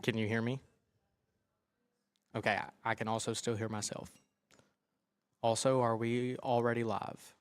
Can you hear me? Okay, I can also still hear myself. Also, are we already live?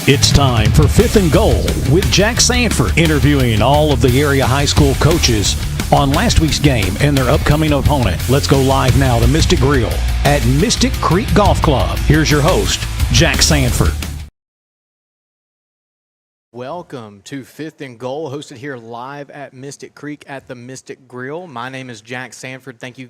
It's time for Fifth and Goal with Jax Sanford, interviewing all of the area high school coaches on last week's game and their upcoming opponent. Let's go live now to Mystic Grill at Mystic Creek Golf Club. Here's your host, Jax Sanford. Welcome to Fifth and Goal, hosted here live at Mystic Creek at the Mystic Grill. My name is Jax Sanford. Thank you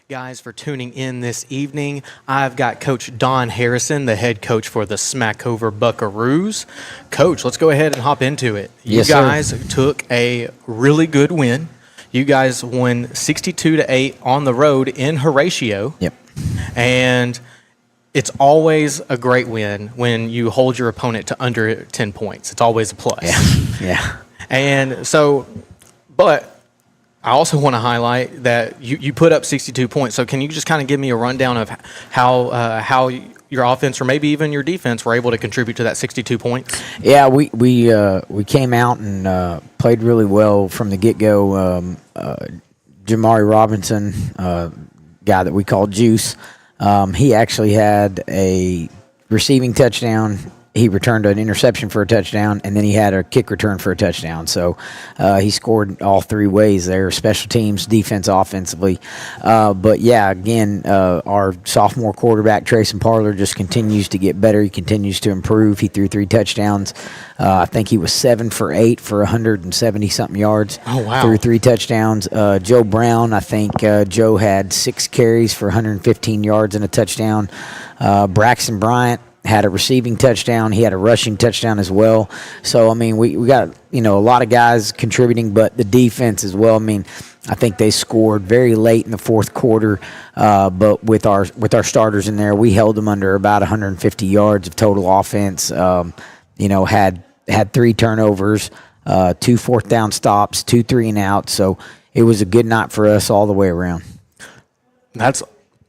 guys for tuning in this evening. I've got Coach Don Harrison, the head coach for the Smackover Buckaroos. Coach, let's go ahead and hop into it. You guys took a really good win. You guys won 62-8 on the road in Horatio. Yep. And it's always a great win when you hold your opponent to under 10 points. It's always a plus. Yeah. And so, but I also want to highlight that you put up 62 points. So can you just kind of give me a rundown of how your offense or maybe even your defense were able to contribute to that 62 points? Yeah, we came out and played really well from the get-go. Jamari Robinson, guy that we call Juice, he actually had a receiving touchdown. He returned an interception for a touchdown, and then he had a kick return for a touchdown. So he scored all three ways there, special teams, defense, offensively. But, yeah, again, our sophomore quarterback, Trayson Parler, just continues to get better. He continues to improve. He threw 3 touchdowns. I think he was 7 for 8 for 170-something yards. Oh, wow. Threw 3 touchdowns. Joe Brown, I think Joe had 6 carries for 115 yards and a touchdown. Braxton Bryant had a receiving touchdown. He had a rushing touchdown as well. So, I mean, we got, a lot of guys contributing, but the defense as well. I mean, I think they scored very late in the fourth quarter, but with our starters in there, we held them under about 150 yards of total offense. Had 3 turnovers, 2 fourth down stops, 2 3-and-outs. So it was a good night for us all the way around. That's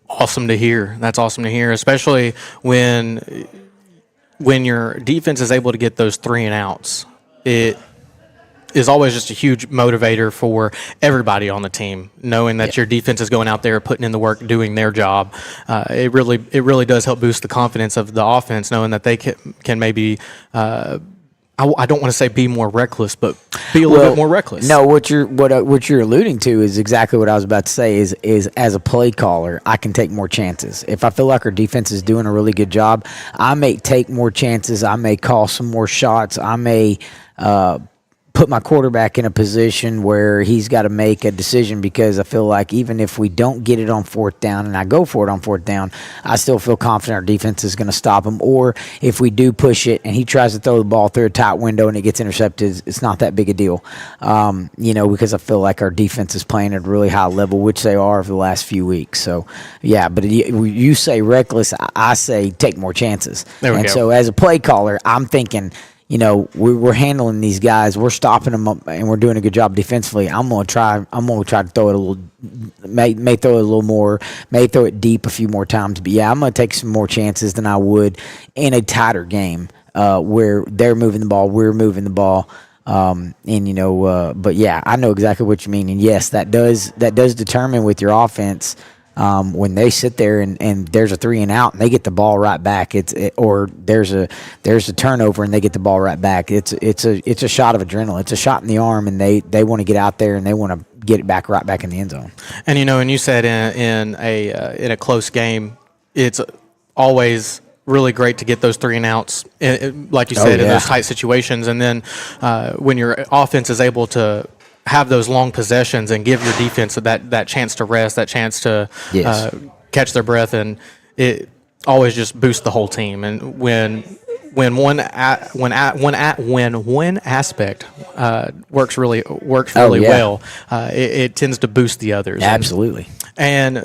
awesome to hear. That's awesome to hear, especially when your defense is able to get those 3-and-outs. It is always just a huge motivator for everybody on the team, knowing that your defense is going out there, putting in the work, doing their job. It really does help boost the confidence of the offense, knowing that they can maybe I don't want to say be more reckless, but be a little bit more reckless. No, what you're alluding to is exactly what I was about to say. Is as a play caller, I can take more chances. If I feel like our defense is doing a really good job, I may take more chances. I may call some more shots. I may put my quarterback in a position where he's got to make a decision, because I feel like even if we don't get it on 4th down and I go for it on 4th down, I still feel confident our defense is going to stop him. Or if we do push it and he tries to throw the ball through a tight window and it gets intercepted, it's not that big a deal, because I feel like our defense is playing at a really high level, which they are over the last few weeks. So, yeah, but you say reckless, I say take more chances. There we go. So as a play caller, I'm thinking, we're handling these guys. We're stopping them up, and we're doing a good job defensively. I'm gonna try to throw it a little. May throw it a little more. May throw it deep a few more times. But yeah, I'm gonna take some more chances than I would in a tighter game where they're moving the ball, we're moving the ball. But yeah, I know exactly what you mean. And yes, that does determine with your offense. When they sit there and there's a 3-and-out and they get the ball right back, or there's a turnover and they get the ball right back. It's a shot of adrenaline. It's a shot in the arm, and they want to get out there and they want to get it right back in the end zone. And and you said in a close game, it's always really great to get those 3-and-outs, like you said, in those tight situations. And then when your offense is able to have those long possessions and give your defense that chance to rest, that chance to catch their breath, and it always just boosts the whole team. And when one aspect works really well, it tends to boost the others. Absolutely. And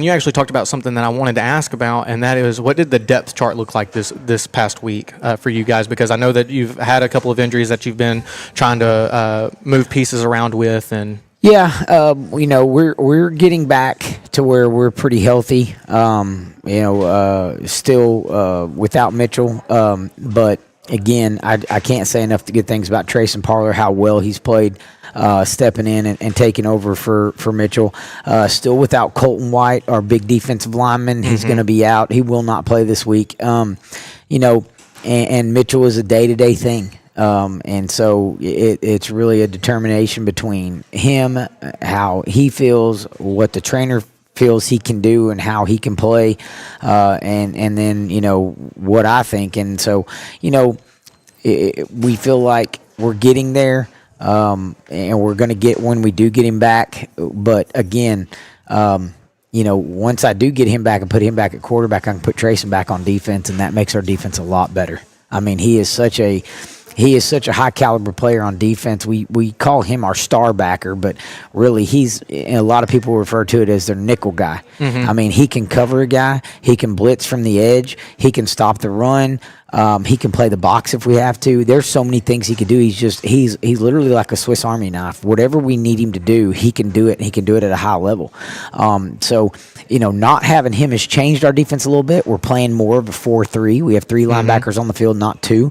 you actually talked about something that I wanted to ask about, and that is, what did the depth chart look like this past week for you guys? Because I know that you've had a couple of injuries that you've been trying to move pieces around with, and we're getting back to where we're pretty healthy. Still without Mitchell, but again, I can't say enough good things about Trayson Parler, how well he's played, stepping in and taking over for Mitchell. Still without Colton White, our big defensive lineman. He's going to be out. He will not play this week. and Mitchell is a day-to-day thing. And so it's really a determination between him, how he feels, what the trainer feels he can do, and how he can play, and then what I think. And so we feel like we're getting there, and we're going to get when we do get him back. But again, once I do get him back and put him back at quarterback, I can put Trayson back on defense, and that makes our defense a lot better. I mean, he is such a high caliber player on defense. We call him our star backer, but really a lot of people refer to it as their nickel guy. I mean, he can cover a guy, he can blitz from the edge, he can stop the run, he can play the box if we have to. There's so many things he can do. He's literally like a Swiss Army knife. Whatever we need him to do, he can do it, and he can do it at a high level. So not having him has changed our defense a little bit. We're playing more of a 4-3. We have 3 linebackers on the field, not 2.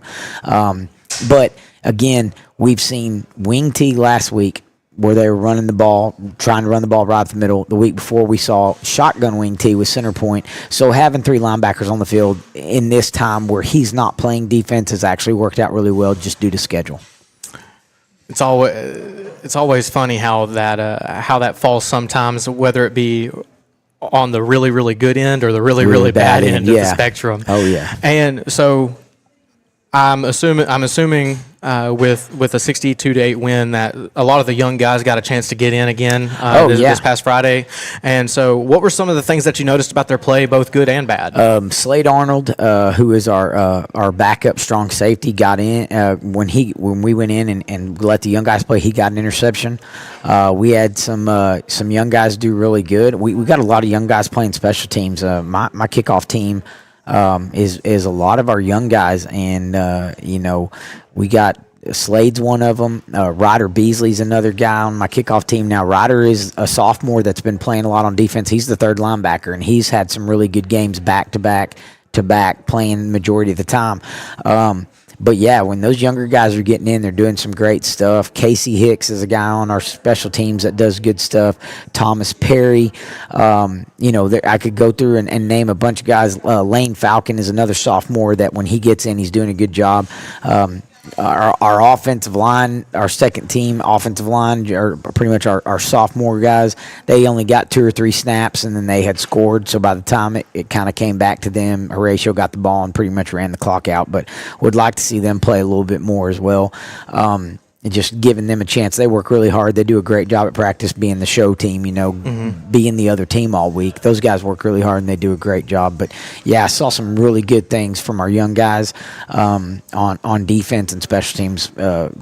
But again, we've seen wing T last week where they were running the ball, trying to run the ball right up the middle. The week before, we saw shotgun wing T with center point. So having 3 linebackers on the field in this time where he's not playing defense has actually worked out really well just due to schedule. It's always funny how that falls sometimes, whether it be on the really, really good end or the really, really bad end of the spectrum. Oh, yeah. And so I'm assuming with a 62-8 win that a lot of the young guys got a chance to get in again this past Friday. And so what were some of the things that you noticed about their play, both good and bad? Slade Arnold, who is our backup strong safety, got in when we went in and let the young guys play. He got an interception. We had some young guys do really good. We got a lot of young guys playing special teams. My kickoff team is a lot of our young guys, and we got Slade's one of them. Ryder Beasley's another guy on my kickoff team now. Ryder is a sophomore that's been playing a lot on defense. He's the 3rd linebacker, and he's had some really good games back to back, playing the majority of the time. But yeah, when those younger guys are getting in, they're doing some great stuff. Casey Hicks is a guy on our special teams that does good stuff. Thomas Perry, I could go through and name a bunch of guys. Lane Falcon is another sophomore that when he gets in, he's doing a good job. Our offensive line, our second team offensive line, are pretty much our sophomore guys. They only got 2 or 3 snaps, and then they had scored. So by the time it kind of came back to them, Horatio got the ball and pretty much ran the clock out. But would like to see them play a little bit more as well. And just giving them a chance. They work really hard. They do a great job at practice being the show team, being the other team all week. Those guys work really hard, and they do a great job. But, yeah, I saw some really good things from our young guys on defense and special teams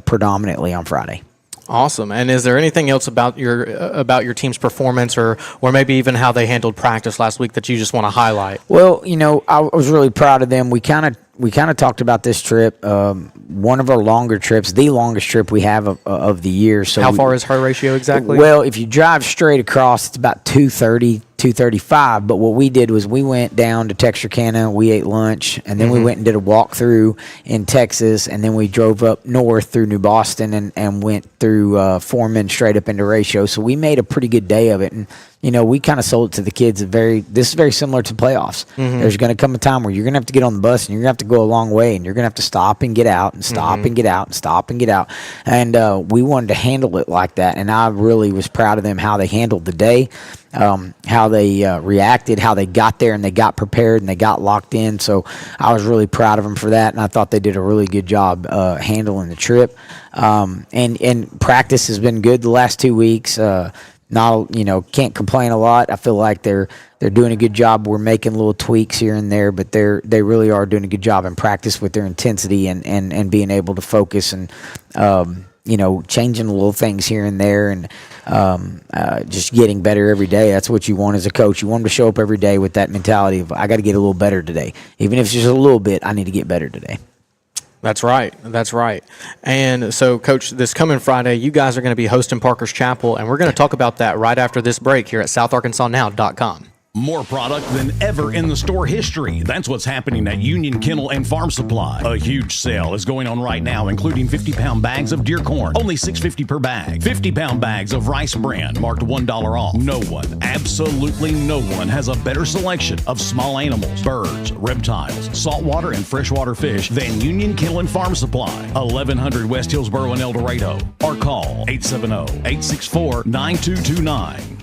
predominantly on Friday. Awesome. And is there anything else about your team's performance or maybe even how they handled practice last week that you just want to highlight? Well, I was really proud of them. We kind of talked about this trip, one of our longer trips, the longest trip we have of the year. So how far is Horatio exactly? Well, if you drive straight across, it's about 230, 235. But what we did was we went down to Texarkana, we ate lunch, and then we went and did a walkthrough in Texas, and then we drove up north through New Boston and went through Foreman straight up into Horatio. So we made a pretty good day of it. And we kind of sold it to the kids. This is very similar to playoffs. There's going to come a time where you're going to have to get on the bus and you're going to have to go a long way, and you're going to have to stop and get out and stop and get out and stop and get out. And we wanted to handle it like that. And I really was proud of them, how they handled the day, how they reacted, how they got there and they got prepared and they got locked in. So I was really proud of them for that. And I thought they did a really good job handling the trip. And practice has been good the last 2 weeks. Can't complain a lot. I feel like they're doing a good job. We're making little tweaks here and there, but they really are doing a good job in practice with their intensity and being able to focus and changing little things here and there and just getting better every day. That's what you want as a coach. You want them to show up every day with that mentality of, I got to get a little better today. Even if it's just a little bit, I need to get better today. That's right. And so, Coach, this coming Friday, you guys are going to be hosting Parker's Chapel, and we're going to talk about that right after this break here at SouthArkansasNow.com. More product than ever in the store history. That's what's happening at Union Kennel and Farm Supply. A huge sale is going on right now, including 50-pound bags of deer corn, only $6.50 per bag. 50-pound bags of rice bran, marked $1 off. No one, absolutely no one, has a better selection of small animals, birds, reptiles, saltwater and freshwater fish than Union Kennel and Farm Supply. 1100 West Hillsboro in El Dorado. Or call 870-864-9229.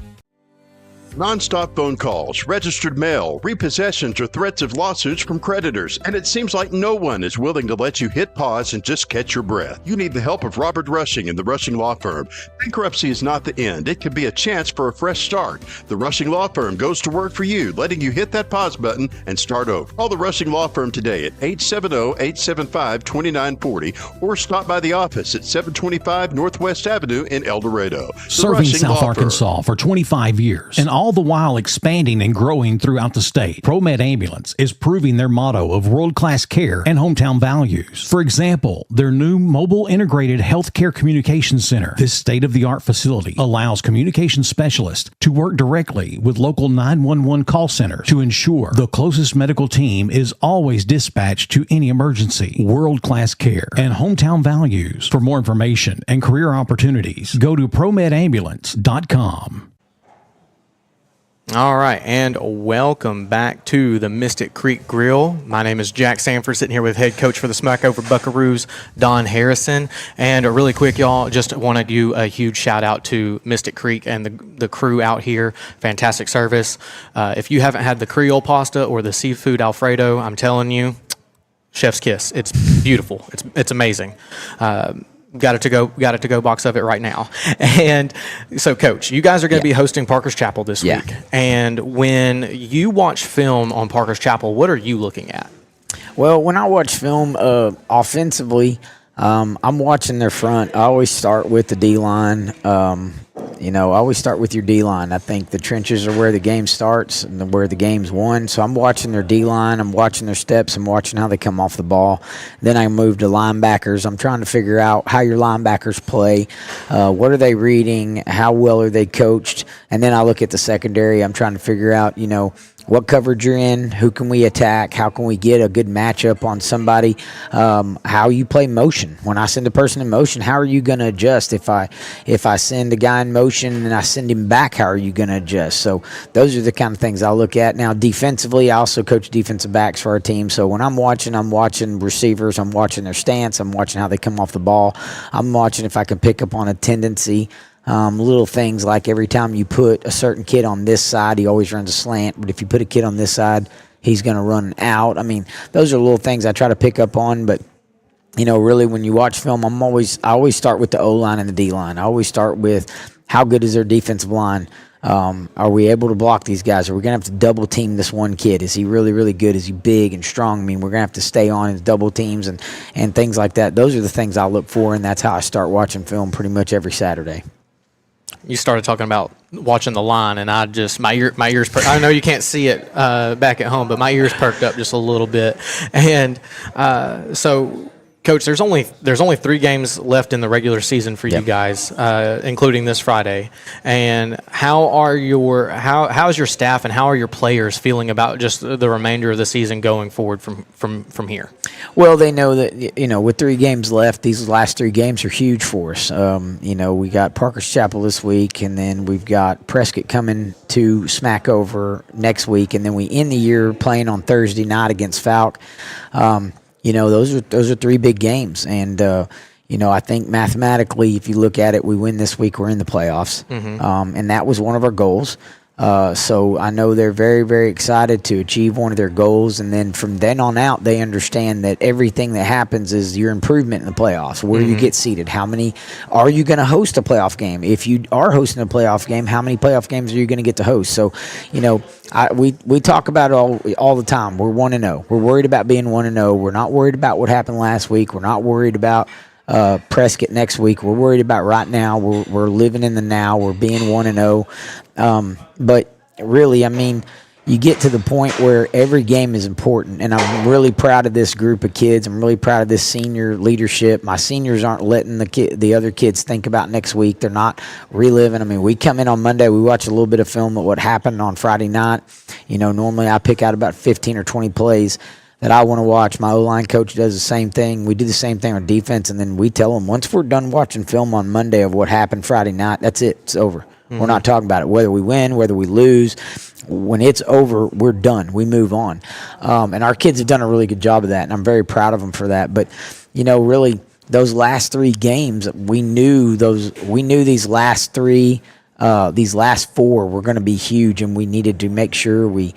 Non-stop phone calls, registered mail, repossessions, or threats of lawsuits from creditors, and it seems like no one is willing to let you hit pause and just catch your breath. You need the help of Robert Rushing and the Rushing Law Firm. Bankruptcy is not the end. It could be a chance for a fresh start. The Rushing Law Firm goes to work for you, letting you hit that pause button and start over. Call the Rushing Law Firm today at 870-875-2940 or stop by the office at 725 Northwest Avenue in El Dorado. Serving South Arkansas for 25 years, and all the while expanding and growing throughout the state. ProMed Ambulance is proving their motto of world-class care and hometown values. For example, their new mobile integrated healthcare communications center. This state-of-the-art facility allows communication specialists to work directly with local 911 call centers to ensure the closest medical team is always dispatched to any emergency. World-class care and hometown values. For more information and career opportunities, go to promedambulance.com. All right, and welcome back to the Mystic Creek Grill. My name is Jax Sanford, sitting here with head coach for the Smackover Buckaroos, Don Harrison. And really quick, y'all, just want to do a huge shout out to Mystic Creek and the crew out here. Fantastic service. If you haven't had the Creole pasta or the seafood Alfredo, I'm telling you, chef's kiss. It's beautiful. It's amazing. Got it to go box of it right now. And so, Coach, you guys are going to be hosting Parker's Chapel this week. And when you watch film on Parker's Chapel, what are you looking at? Well, when I watch film offensively, I'm watching their front. I always start with the D-line. I always start with your D-line. I think the trenches are where the game starts and where the game's won. So I'm watching their D-line. I'm watching their steps. I'm watching how they come off the ball. Then I move to linebackers. I'm trying to figure out how your linebackers play. What are they reading? How well are they coached? And then I look at the secondary. I'm trying to figure out, what coverage you're in, who can we attack, how can we get a good matchup on somebody, how you play motion. When I send a person in motion, how are you going to adjust? If I send a guy in motion and I send him back, how are you going to adjust? So those are the kind of things I look at. Now, defensively, I also coach defensive backs for our team. So when I'm watching receivers, I'm watching their stance, I'm watching how they come off the ball, I'm watching if I can pick up on a tendency. Little things like every time you put a certain kid on this side, he always runs a slant. But if you put a kid on this side, he's going to run out. I mean, those are little things I try to pick up on. But, really when you watch film, I always start with the O-line and the D-line. I always start with how good is their defensive line. Are we able to block these guys? Are we going to have to double team this one kid? Is he really, really good? Is he big and strong? I mean, we're going to have to stay on his double teams and things like that. Those are the things I look for, and that's how I start watching film pretty much every Saturday. You started talking about watching the line, and my ears I know you can't see it back at home, but my ears perked up just a little bit. And so, Coach, there's only 3 games left in the regular season for you guys, including this Friday. And how is your staff and how are your players feeling about just the remainder of the season going forward from here? Well, they know that with 3 games left, these last 3 games are huge for us. We got Parker's Chapel this week, and then we've got Prescott coming to Smackover next week, and then we end the year playing on Thursday night against Falk. Those are 3 big games, and I think mathematically, if you look at it, we win this week, we're in the playoffs, and that was one of our goals. So I know they're very, very excited to achieve one of their goals, and then from then on out, they understand that everything that happens is your improvement in the playoffs. Where you get seated, how many are you going to host a playoff game? If you are hosting a playoff game, how many playoff games are you going to get to host? So, we talk about it all the time. We're 1-0. We're worried about being 1-0. We're not worried about what happened last week. We're not worried about Prescott next week. We're worried about right now. We're living in the now. We're being 1-0. But really, I mean, you get to the point where every game is important, and I'm really proud of this group of kids. I'm really proud of this senior leadership. My seniors aren't letting the other kids think about next week. They're not reliving. I mean, we come in on Monday, we watch a little bit of film of what happened on Friday night. Normally I pick out about 15 or 20 plays that I want to watch. My O-line coach does the same thing. We do the same thing on defense, and then we tell them once we're done watching film on Monday of what happened Friday night, that's it. It's over. We're not talking about it, whether we win, whether we lose. When it's over, we're done. We move on. And our kids have done a really good job of that, and I'm very proud of them for that. But, really, those last 3 games, we knew these last 3, these last 4 were going to be huge, and we needed to make sure we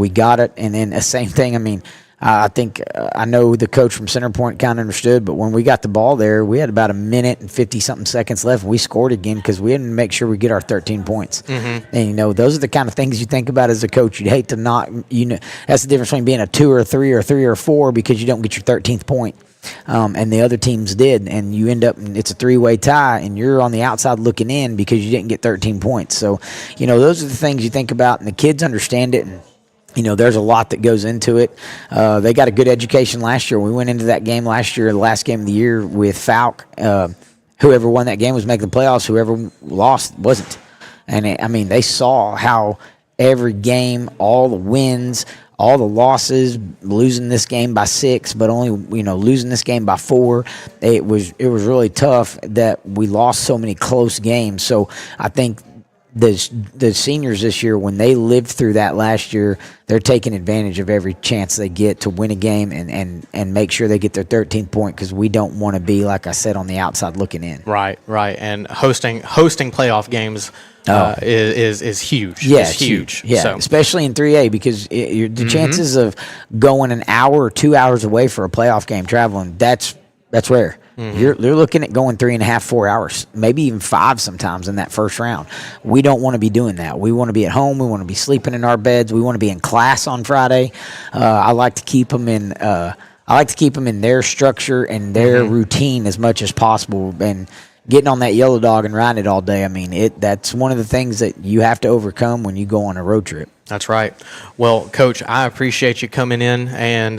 got it. And then the same thing, I think I know the coach from Center Point kind of understood, but when we got the ball there, we had about a minute and 50-something seconds left, and we scored again because we had to make sure we get our 13 points. Mm-hmm. And, those are the kind of things you think about as a coach. You'd hate to not, that's the difference between being a 2 or a 3 or a 3 or a 4 because you don't get your 13th point. And the other teams did, and you end up, it's a 3-way tie, and you're on the outside looking in because you didn't get 13 points. So, those are the things you think about, and the kids understand it, and there's a lot that goes into it. They got a good education last year. We went into that game last year, the last game of the year, with Falk. Whoever won that game was making the playoffs. Whoever lost wasn't. And, they saw how every game, all the wins, all the losses, losing this game by 6, but only, losing this game by 4. It was really tough that we lost so many close games. So I think the seniors this year, when they lived through that last year, they're taking advantage of every chance they get to win a game and make sure they get their 13th point, because we don't want to be, like I said, on the outside looking in. Right. And hosting playoff games is huge. Yeah, it's huge. Yeah, so. Especially in 3A, because the chances of going an hour or 2 hours away for a playoff game traveling, that's rare. Mm-hmm. You're looking at going 3.5, 4 hours, maybe even 5 sometimes in that first round. We don't want to be doing that. We want to be at home. We want to be sleeping in our beds. We want to be in class on Friday. I like to keep them in. I like to keep them in their structure and their routine as much as possible. And getting on that yellow dog and riding it all day, that's one of the things that you have to overcome when you go on a road trip. That's right. Well, Coach, I appreciate you coming in, and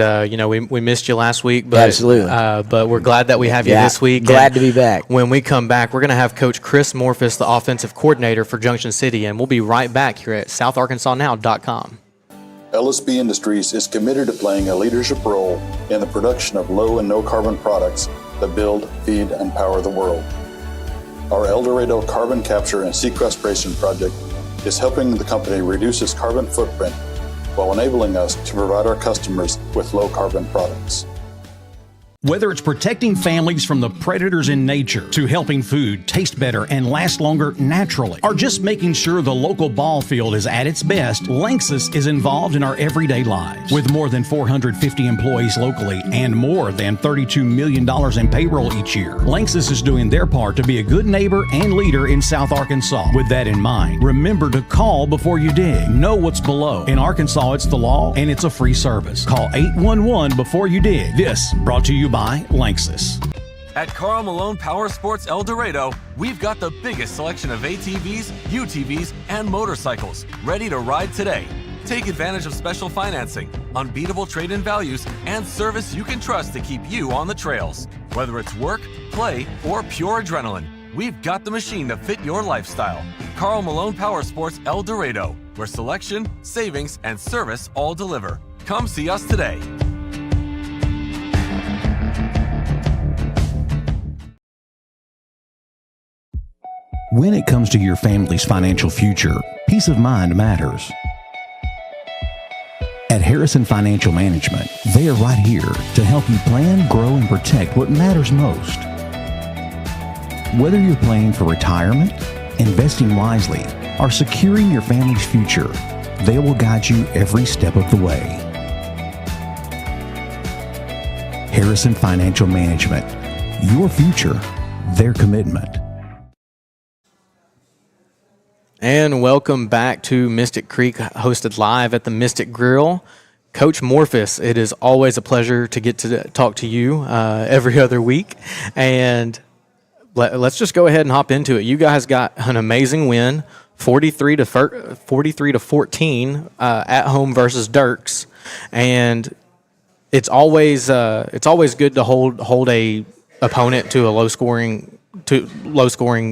we missed you last week, but absolutely. But we're glad that we have you this week. Glad to be back. When we come back, we're going to have Coach Chris Morphus, the offensive coordinator for Junction City, and we'll be right back here at SouthArkansasNow.com. LSB Industries is committed to playing a leadership role in the production of low and no carbon products that build, feed, and power the world. Our El Dorado carbon capture and sequestration project is helping the company reduce its carbon footprint while enabling us to provide our customers with low carbon products. Whether it's protecting families from the predators in nature, to helping food taste better and last longer naturally, or just making sure the local ball field is at its best, Lanxess is involved in our everyday lives. With more than 450 employees locally and more than $32 million in payroll each year, Lanxess is doing their part to be a good neighbor and leader in South Arkansas. With that in mind, remember to call before you dig. Know what's below. In Arkansas, it's the law, and it's a free service. Call 811 before you dig. This brought to you by Lanxess. At Carl Malone Power Sports El Dorado, we've got the biggest selection of ATVs, UTVs, and motorcycles ready to ride today. Take advantage of special financing, unbeatable trade-in values, and service you can trust to keep you on the trails. Whether it's work, play, or pure adrenaline, we've got the machine to fit your lifestyle. Carl Malone Power Sports El Dorado, where selection, savings, and service all deliver. Come see us today. When it comes to your family's financial future, peace of mind matters. At Harrison Financial Management, they are right here to help you plan, grow, and protect what matters most. Whether you're planning for retirement, investing wisely, or securing your family's future, they will guide you every step of the way. Harrison Financial Management, your future, their commitment. And welcome back to Mystic Creek, hosted live at the Mystic Grill. Coach Morphus, it is always a pleasure to get to talk to you every other week. And let's just go ahead and hop into it. You guys got an amazing win, 43 to 14 at home versus Dirks, and it's always good to hold a opponent to a low scoring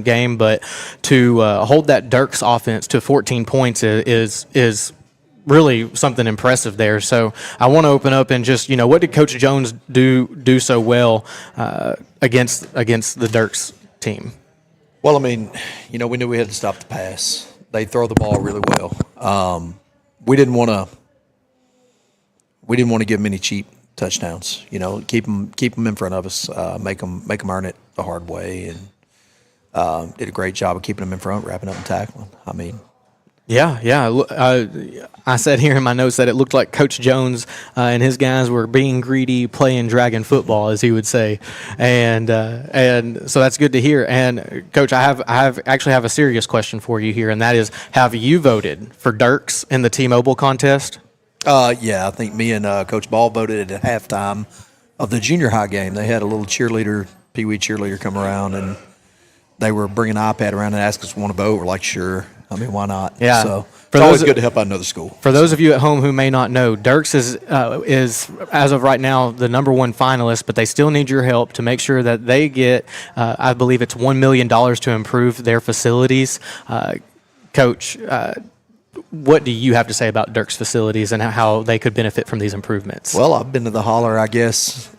game, but to hold that Dirks offense to 14 points is really something impressive there. So I want to open up and just, what did Coach Jones do so well against the Dirks team? Well, I mean, we knew we had to stop the pass. They throw the ball really well. We didn't want to give them any cheap touchdowns. Keep them in front of us, make them earn it the hard way, and did a great job of keeping them in front, wrapping up and tackling. I mean. Yeah. I said here in my notes that it looked like Coach Jones and his guys were being greedy, playing dragon football, as he would say, and so that's good to hear. And Coach, I actually have a serious question for you here, and that is: have you voted for Dirks in the T-Mobile contest? Yeah, I think me and Coach Ball voted at halftime of the junior high game. They had a little Pee Wee cheerleader come around, and they were bringing an iPad around and asked us if we want to vote. We're like, sure. I mean, why not? Yeah. So it's always good to help out another school. For those of you at home who may not know, Dirks is as of right now the number one finalist, but they still need your help to make sure that they get, I believe it's $1 million to improve their facilities. Coach, what do you have to say about Dirks facilities and how they could benefit from these improvements? Well, I've been to the Holler, I guess.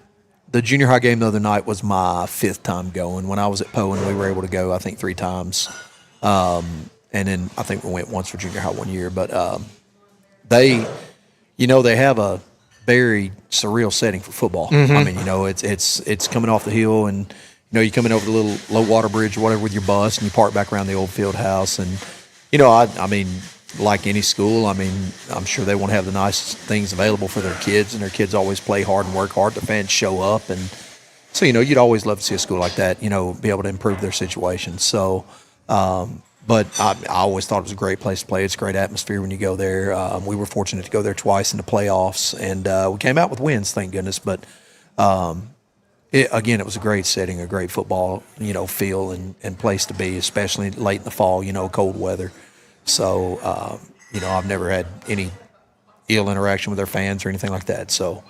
The junior high game the other night was my 5th time going. When I was at Poe, and we were able to go, I think, 3 times. And then I think we went once for junior high one year. But they have a very surreal setting for football. Mm-hmm. I mean, it's coming off the hill, and you come in over the little low water bridge or whatever with your bus, and you park back around the old field house. And I mean, like any school, I mean, I'm sure they want to have the nice things available for their kids, and their kids always play hard and work hard. The fans show up, and so you'd always love to see a school like that, be able to improve their situation. So. But I always thought it was a great place to play. It's a great atmosphere when you go there. We were fortunate to go there twice in the playoffs, and we came out with wins, thank goodness. But it was a great setting, a great football, feel and place to be, especially late in the fall, cold weather. So, I've never had any ill interaction with their fans or anything like that. So,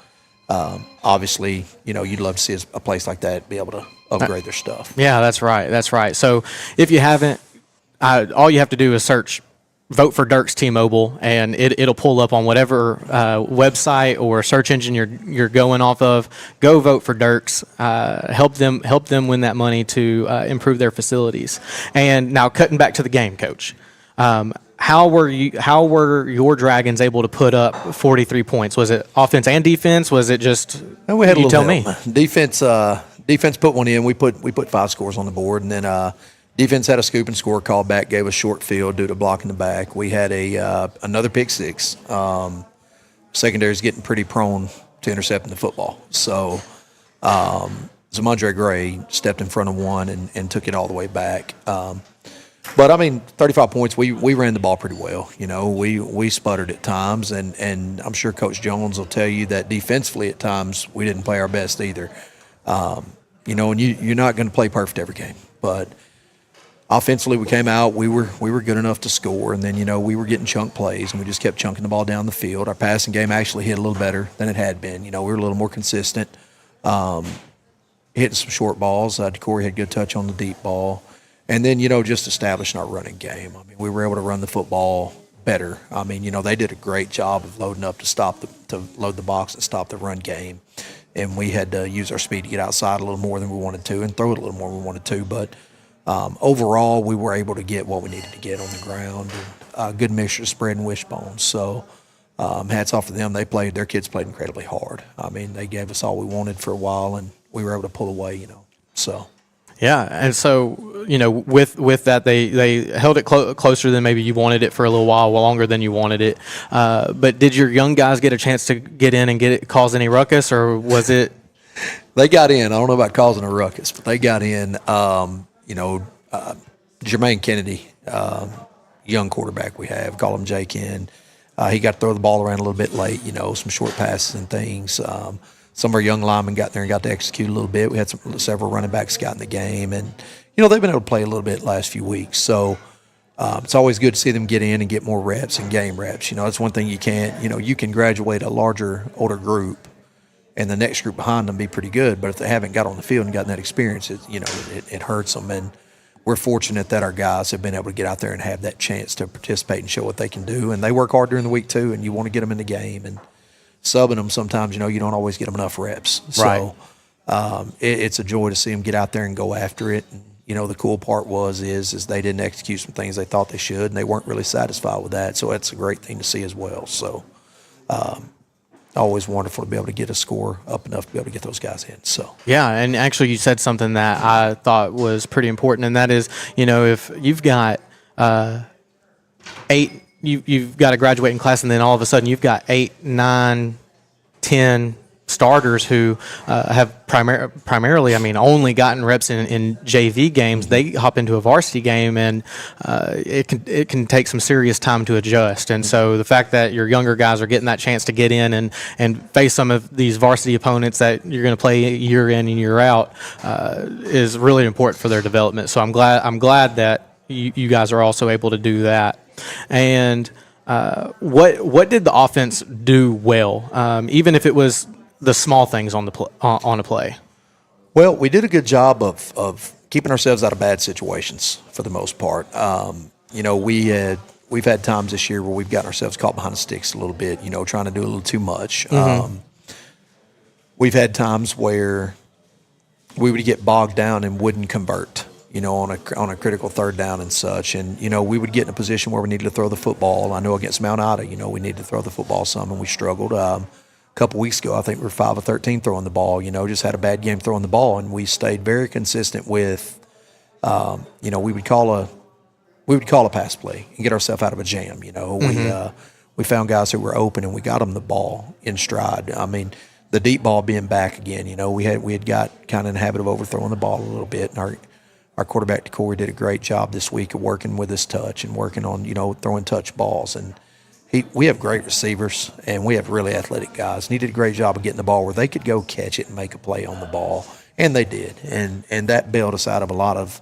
obviously, you'd love to see a place like that be able to upgrade their stuff. Yeah, that's right. So if you haven't, all you have to do is search "Vote for Dirks T-Mobile," and it'll pull up on whatever website or search engine you're going off of. Go vote for Dirks. Help them win that money to improve their facilities. And now, cutting back to the game, Coach. How were your Dragons able to put up 43 points? Was it offense and defense? Was it just? We had you tell me. Defense put one in. We put 5 scores on the board, and then. Defense had a scoop and score call back, gave us short field due to blocking the back. We had another pick 6. Secondary's getting pretty prone to intercepting the football. So Zamondre Gray stepped in front of one and took it all the way back. But, I mean, 35 points, we ran the ball pretty well. We sputtered at times, and I'm sure Coach Jones will tell you that defensively at times we didn't play our best either. And you're not going to play perfect every game. But – offensively, we came out. We were good enough to score, and then we were getting chunk plays, and we just kept chunking the ball down the field. Our passing game actually hit a little better than it had been. We were a little more consistent, hitting some short balls. Corey had good touch on the deep ball, and then just establishing our running game. I mean, we were able to run the football better. I mean, they did a great job of loading up to load the box and stop the run game, and we had to use our speed to get outside a little more than we wanted to and throw it a little more than we wanted to, but. Overall, we were able to get what we needed to get on the ground, and a good mixture of spread and wishbone. So hats off to them. Their kids played incredibly hard. I mean, they gave us all we wanted for a while, and we were able to pull away, so. Yeah, and so, with that, they held it closer than maybe you wanted it for a little while, longer than you wanted it. But did your young guys get a chance to get in and cause any ruckus, or was it? They got in. I don't know about causing a ruckus, but they got in. Jermaine Kennedy, young quarterback we have, call him J-Ken. He got to throw the ball around a little bit late, some short passes and things. Some of our young linemen got there and got to execute a little bit. We had several running backs got in the game, and, they've been able to play a little bit the last few weeks. So, It's always good to see them get in and get more reps and game reps. That's one thing you can't. You can graduate a older group, and the next group behind them be pretty good. But if they haven't got on the field and gotten that experience, it hurts them. And we're fortunate that our guys have been able to get out there and have that chance to participate and show what they can do. And they work hard during the week too, and you want to get them in the game. And subbing them sometimes, you don't always get them enough reps. Right. So it's a joy to see them get out there and go after it. And, the cool part is they didn't execute some things they thought they should, and they weren't really satisfied with that. So that's a great thing to see as well. So always wonderful to be able to get a score up enough to be able to get those guys in. So yeah, and actually you said something that I thought was pretty important, and that is, if you've got you've got a graduating class, and then all of a sudden you've got 8, 9, 10 starters who have primarily, only gotten reps in JV games. They hop into a varsity game, and it can take some serious time to adjust. And so the fact that your younger guys are getting that chance to get in and face some of these varsity opponents that you're going to play year in and year out is really important for their development. So I'm glad that you guys are also able to do that. And what did the offense do well, even if it was the small things on a play? Well, we did a good job of keeping ourselves out of bad situations for the most part. We've had times this year where we've gotten ourselves caught behind the sticks a little bit, trying to do a little too much. We've had times where we would get bogged down and wouldn't convert, on a critical third down and such. And, we would get in a position where we needed to throw the football. I know against Mount Ida, we needed to throw the football some, and we struggled. A couple weeks ago, I think we were 5 of 13 throwing the ball, just had a bad game throwing the ball, and we stayed very consistent with, we would call a pass play and get ourselves out of a jam. We found guys who were open, and we got them the ball in stride. The deep ball being back again, we had got kind of in the habit of overthrowing the ball a little bit, and our quarterback, Corey, did a great job this week of working with his touch and working on, throwing touch balls. And we have great receivers, and we have really athletic guys. And he did a great job of getting the ball where they could go catch it and make a play on the ball, and they did. And that bailed us out of a lot of,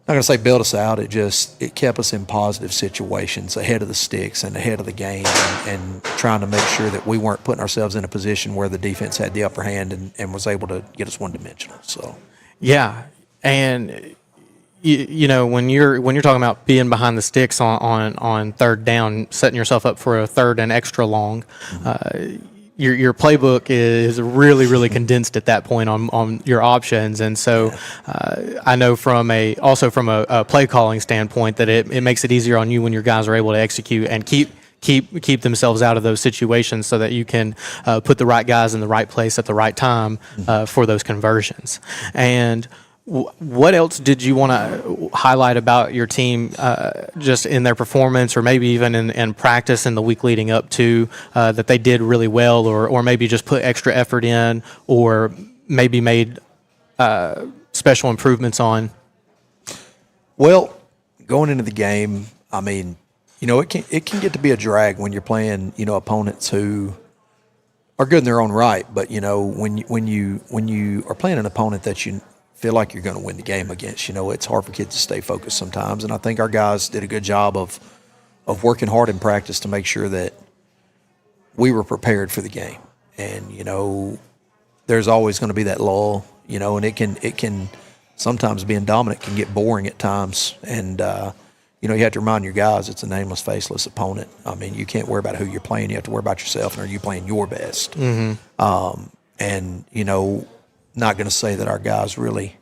I'm not going to say bailed us out, it kept us in positive situations ahead of the sticks and ahead of the game, and trying to make sure that we weren't putting ourselves in a position where the defense had the upper hand and was able to get us one-dimensional. So, yeah. And when you're talking about being behind the sticks on third down, setting yourself up for a third and extra long, your playbook is really, really condensed at that point on your options. And so I know from a play calling standpoint that it makes it easier on you when your guys are able to execute and keep themselves out of those situations, so that you can put the right guys in the right place at the right time for those conversions. And what else did you want to highlight about your team, just in their performance, or maybe even in practice in the week leading up to, that they did really well, or maybe just put extra effort in, or maybe made special improvements on? Well, going into the game, it can get to be a drag when you're playing, opponents who are good in their own right. But when you are playing an opponent that you feel like you're going to win the game against, it's hard for kids to stay focused sometimes. And I think our guys did a good job of working hard in practice to make sure that we were prepared for the game. And there's always going to be that lull, and it can sometimes being dominant can get boring at times. And you have to remind your guys it's a nameless, faceless opponent. You can't worry about who you're playing. You have to worry about yourself, and are you playing your best? Mm-hmm. Not going to say that our guys really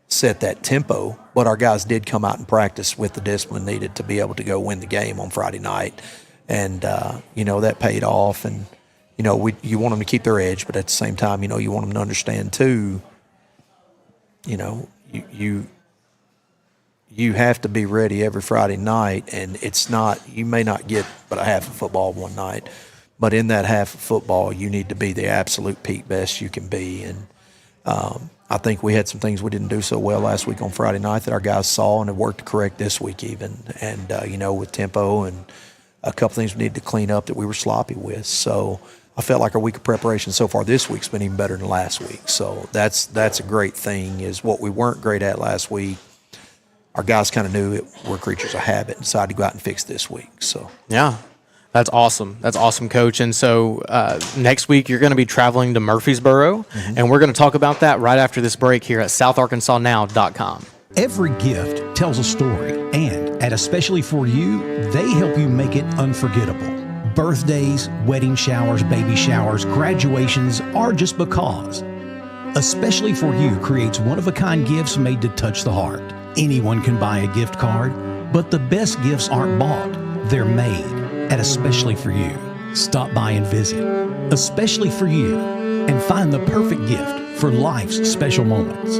set that tempo, but our guys did come out and practice with the discipline needed to be able to go win the game on Friday night. And, that paid off. And, you want them to keep their edge, but at the same time, you want them to understand too, you have to be ready every Friday night. And it's not, you may not get but a half of football one night, but in that half of football, you need to be the absolute peak best you can be. And, I think we had some things we didn't do so well last week on Friday night that our guys saw and have worked to correct this week even. And, with tempo and a couple things we needed to clean up that we were sloppy with. So I felt like our week of preparation so far this week's been even better than last week. So that's a great thing, is what we weren't great at last week. our guys kind of knew we're creatures of habit and decided to go out and fix this week. So Yeah. That's awesome. That's awesome, Coach. And so next week you're going to be traveling to Murfreesboro, and we're going to talk about that right after this break here at SouthArkansasNow.com. Every gift tells a story, and at Especially For You, they help you make it unforgettable. Birthdays, wedding showers, baby showers, graduations are just because. Especially For You creates one-of-a-kind gifts made to touch the heart. Anyone can buy a gift card, but the best gifts aren't bought. They're made at Especially For You. Stop by and visit Especially For You and find the perfect gift for life's special moments.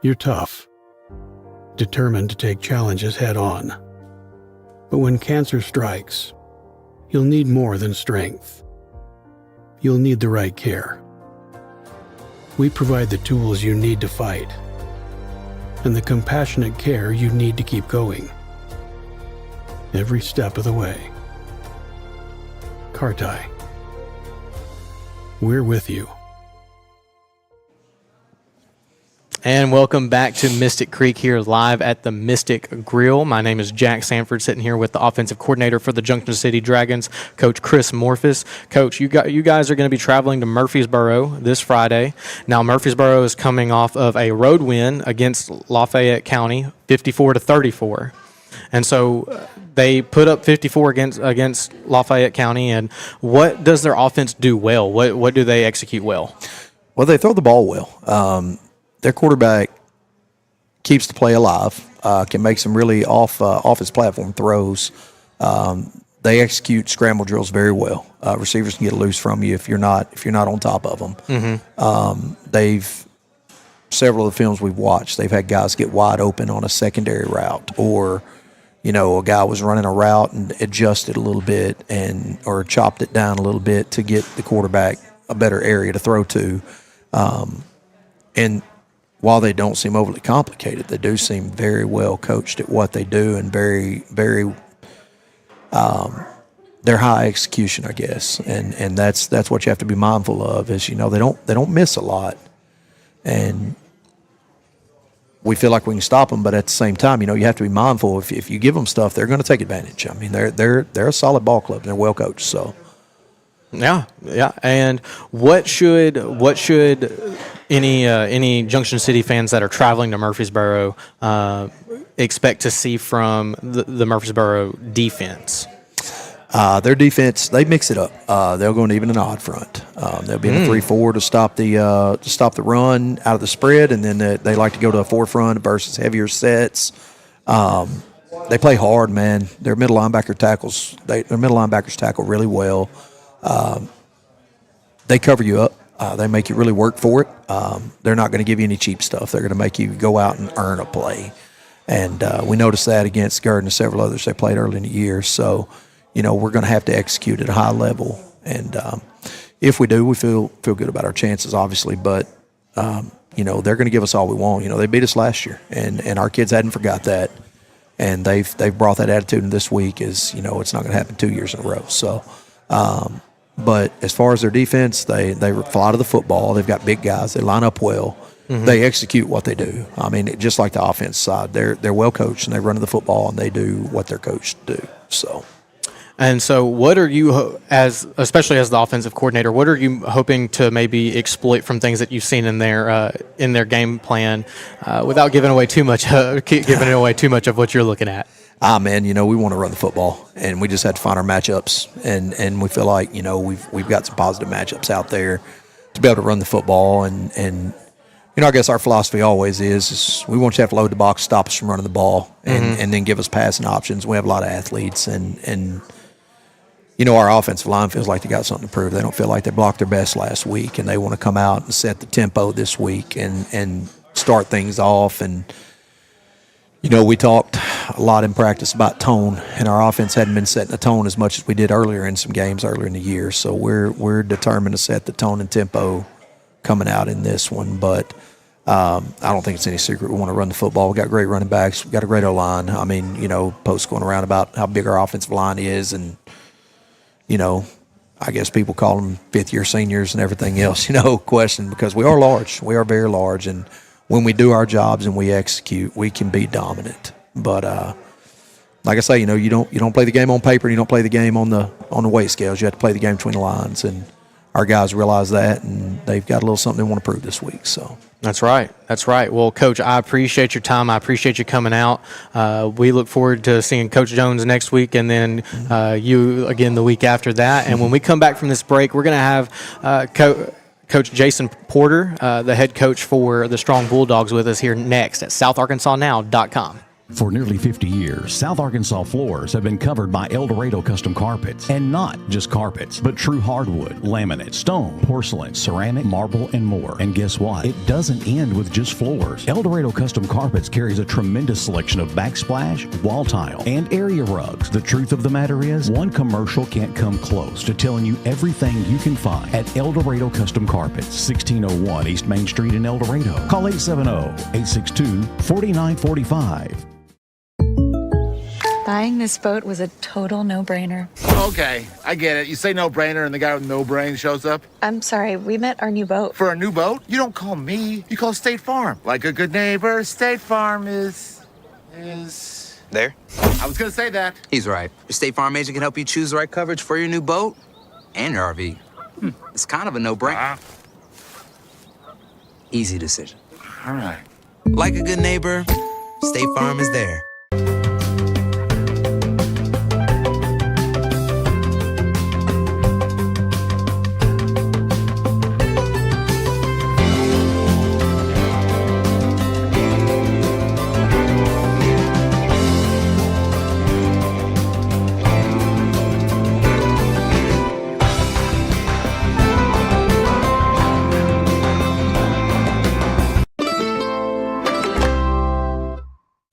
You're tough, determined to take challenges head on. But when cancer strikes, you'll need more than strength. You'll need the right care. We provide the tools you need to fight and the compassionate care you need to keep going. Every step of the way. Kartai. We're with you. And welcome back to Mystic Creek here live at the Mystic Grill. My name is Jax Sanford, sitting here with the offensive coordinator for the Junction City Dragons, Coach Chris Morphus. Coach, you guys are going to be traveling to Murfreesboro this Friday. Now, Murfreesboro is coming off of a road win against Lafayette County, 54-34. And so they put up 54 against Lafayette County. And what does their offense do well? What do they execute well? Well, they throw the ball well. Their quarterback keeps the play alive, can make some really off his platform throws. They execute scramble drills very well. Receivers can get loose from you if you're not on top of them. Several of the films we've watched, they've had guys get wide open on a secondary route, or a guy was running a route and adjusted a little bit or chopped it down a little bit to get the quarterback a better area to throw to. And while they don't seem overly complicated, they do seem very well coached at what they do, and very, very, they're high execution, I guess. And that's what you have to be mindful of is, they don't miss a lot. And we feel like we can stop them, but at the same time, you have to be mindful. If you give them stuff, they're going to take advantage. I mean, they're a solid ball club, and they're well coached, so. Yeah. And what should any Junction City fans that are traveling to Murfreesboro expect to see from the Murfreesboro defense? Their defense, they mix it up. They'll go in even an odd front. They'll be in a 3-4 to stop the run out of the spread, and then they like to go to a 4 front versus heavier sets. They play hard, man. Their middle linebackers tackle really well. They cover you up. They make you really work for it. They're not going to give you any cheap stuff. They're going to make you go out and earn a play. And we noticed that against Gurdon and several others they played early in the year. So, we're going to have to execute at a high level. And if we do, we feel good about our chances, obviously. But, they're going to give us all we want. They beat us last year, and our kids hadn't forgot that. And they've brought that attitude in this week it's not going to happen 2 years in a row. So, but as far as their defense, they fly to the football. They've got big guys. They line up well. They execute what they do. I mean, just like the offense side, they're well coached, and they run to the football, and they do what they're coached to do. So what are you, especially as the offensive coordinator, what are you hoping to maybe exploit from things that you've seen in their game plan, without giving away too much of what you're looking at? Man, we want to run the football, and we just had to find our matchups, and we feel like, we've got some positive matchups out there to be able to run the football, and I guess our philosophy always is we want you to have to load the box, stop us from running the ball, and then give us passing options. We have a lot of athletes, and our offensive line feels like they got something to prove. They don't feel like they blocked their best last week, and they want to come out and set the tempo this week and start things off. And we talked a lot in practice about tone, and our offense hadn't been setting the tone as much as we did earlier in some games earlier in the year. So we're determined to set the tone and tempo coming out in this one. But I don't think it's any secret we want to run the football. We got great running backs. We got a great O-line. I mean, posts going around about how big our offensive line is, and I guess people call them fifth-year seniors and everything else, question, because we are large. We are very large, and when we do our jobs and we execute, we can be dominant. But like I say, you don't play the game on paper, and you don't play the game on the weight scales. You have to play the game between the lines, and our guys realize that, and they've got a little something they want to prove this week. So That's right. Well, Coach, I appreciate your time. I appreciate you coming out. We look forward to seeing Coach Jones next week, and then you again the week after that. And when we come back from this break, we're going to have Coach Jason Porter, the head coach for the Strong Bulldogs, with us here next at SouthArkansasNow.com. For nearly 50 years, South Arkansas floors have been covered by El Dorado Custom Carpets. And not just carpets, but true hardwood, laminate, stone, porcelain, ceramic, marble, and more. And guess what? It doesn't end with just floors. El Dorado Custom Carpets carries a tremendous selection of backsplash, wall tile, and area rugs. The truth of the matter is, one commercial can't come close to telling you everything you can find at El Dorado Custom Carpets, 1601 East Main Street in El Dorado. Call 870-862-4945. Buying this boat was a total no-brainer. Okay, I get it. You say no-brainer and the guy with no brain shows up? I'm sorry, we met our new boat. For a new boat? You don't call me. You call State Farm. Like a good neighbor, State Farm is... There? I was gonna say that. He's right. Your State Farm agent can help you choose the right coverage for your new boat and your RV. It's kind of a no-brainer. Easy decision. All right. Like a good neighbor, State Farm is there.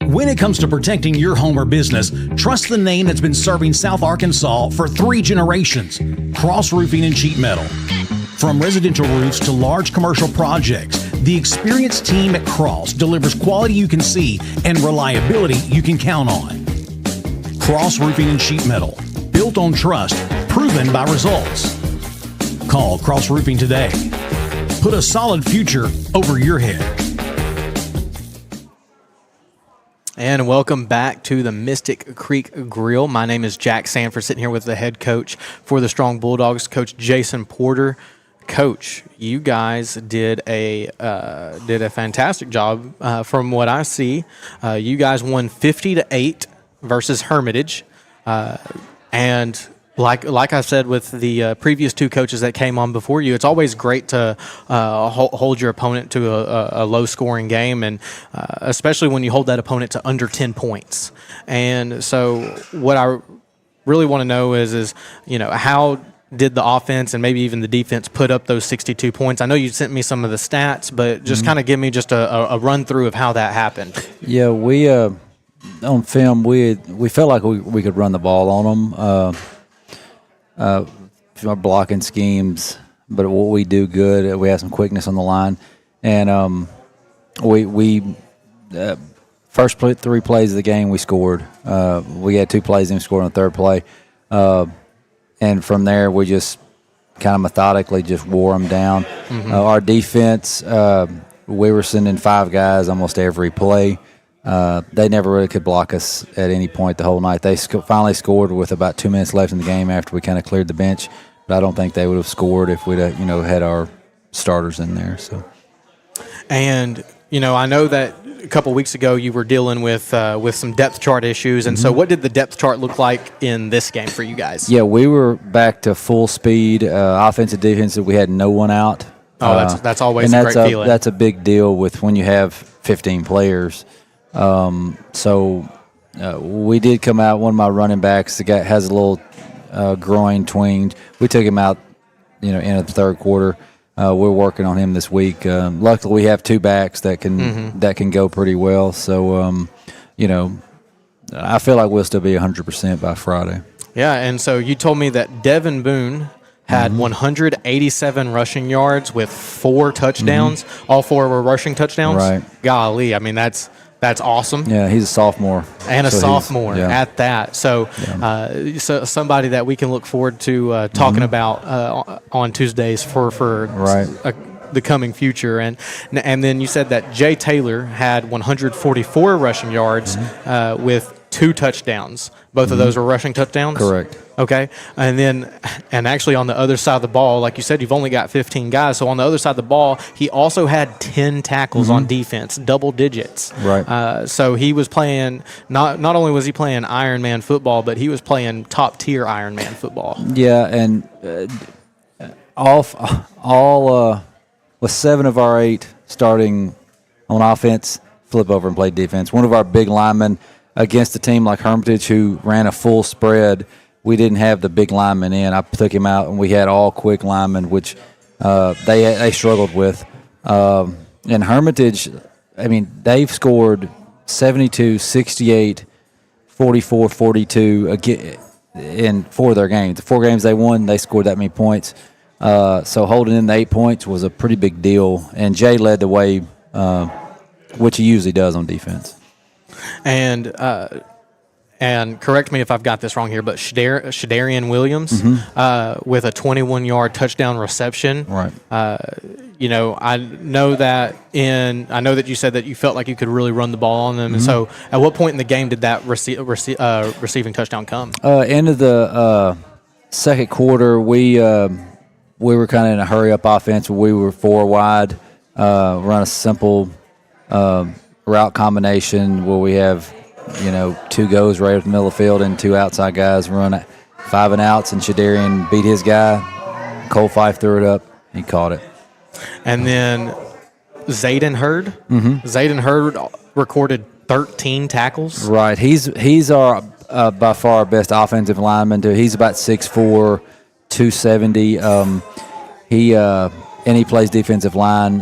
When it comes to protecting your home or business, trust the name that's been serving South Arkansas for 3 generations, Cross Roofing and Sheet Metal. From residential roofs to large commercial projects, the experienced team at Cross delivers quality you can see and reliability you can count on. Cross Roofing and Sheet Metal, built on trust, proven by results. Call Cross Roofing today. Put a solid future over your head. And welcome back to the Mystic Creek Grill. My name is Jax Sanford, sitting here with the head coach for the Strong Bulldogs, Coach Jason Porter. Coach, you guys did a fantastic job from what I see. You guys won 50-8 versus Hermitage, and like I said with the previous 2 coaches that came on before you, it's always great to hold your opponent to a low-scoring game, and especially when you hold that opponent to under 10 points. And so what I really want to know is how did the offense and maybe even the defense put up those 62 points? I know you sent me some of the stats, but just kind of give me just a run-through of how that happened. Yeah, we on film, we felt like we could run the ball on them. Our blocking schemes, but what we do good, we have some quickness on the line, and we first 3 plays of the game we scored. We had 2 plays and we scored on the 3rd play, and from there we just kind of methodically just wore them down. Our defense, we were sending 5 guys almost every play. They never really could block us at any point the whole night. They finally scored with about 2 minutes left in the game after we kind of cleared the bench, but I don't think they would have scored if we'd had our starters in there. So, and I know that a couple weeks ago you were dealing with some depth chart issues, and so what did the depth chart look like in this game for you guys? Yeah, we were back to full speed, offensive, defensive. We had no one out. Oh, that's always a great feeling. That's a big deal with when you have 15 players. We did come out. One of my running backs, the guy has a little groin twinged. We took him out, in the 3rd quarter. We're working on him this week. Luckily, we have 2 backs that can go pretty well. So, I feel like we'll still be 100% by Friday. Yeah, and so you told me that Devin Boone had 187 rushing yards with 4 touchdowns. All 4 were rushing touchdowns. Right. Golly, I mean that's awesome. Yeah, he's a sophomore. And a sophomore at that. So, so somebody that we can look forward to talking about on Tuesdays for right. the coming future. And then you said that Jay Taylor had 144 rushing yards with 2 touchdowns. Both of those were rushing touchdowns? Correct. Okay. And actually on the other side of the ball, like you said, you've only got 15 guys. So on the other side of the ball, he also had 10 tackles on defense, double digits. Right. So he was playing, not only was he playing Ironman football, but he was playing top-tier Ironman football. Yeah, and with 7 of our 8 starting on offense, flip over and play defense. One of our big linemen against a team like Hermitage who ran a full spread, we didn't have the big lineman in. I took him out, and we had all quick linemen, which they struggled with. And Hermitage, I mean, they've scored 72, 68, 44, 42 again in 4 of their games. The 4 games they won, they scored that many points. So holding in the 8 points was a pretty big deal. And Jay led the way, which he usually does on defense. And correct me if I've got this wrong here, but Shadarian Williams with a 21-yard touchdown reception. Right. I know that you said that you felt like you could really run the ball on them. And so at what point in the game did that receiving touchdown come? End of the second quarter, we were kind of in a hurry-up offense where we were 4 wide, run a simple route combination where we have 2 goes right up the middle of the field and 2 outside guys run 5 and outs, and Shadarian beat his guy. Cole Fife threw it up. He caught it. And then Zayden Hurd. Zayden Hurd recorded 13 tackles. Right. He's our by far our best offensive lineman too. He's about 6'4", 270. He plays defensive line.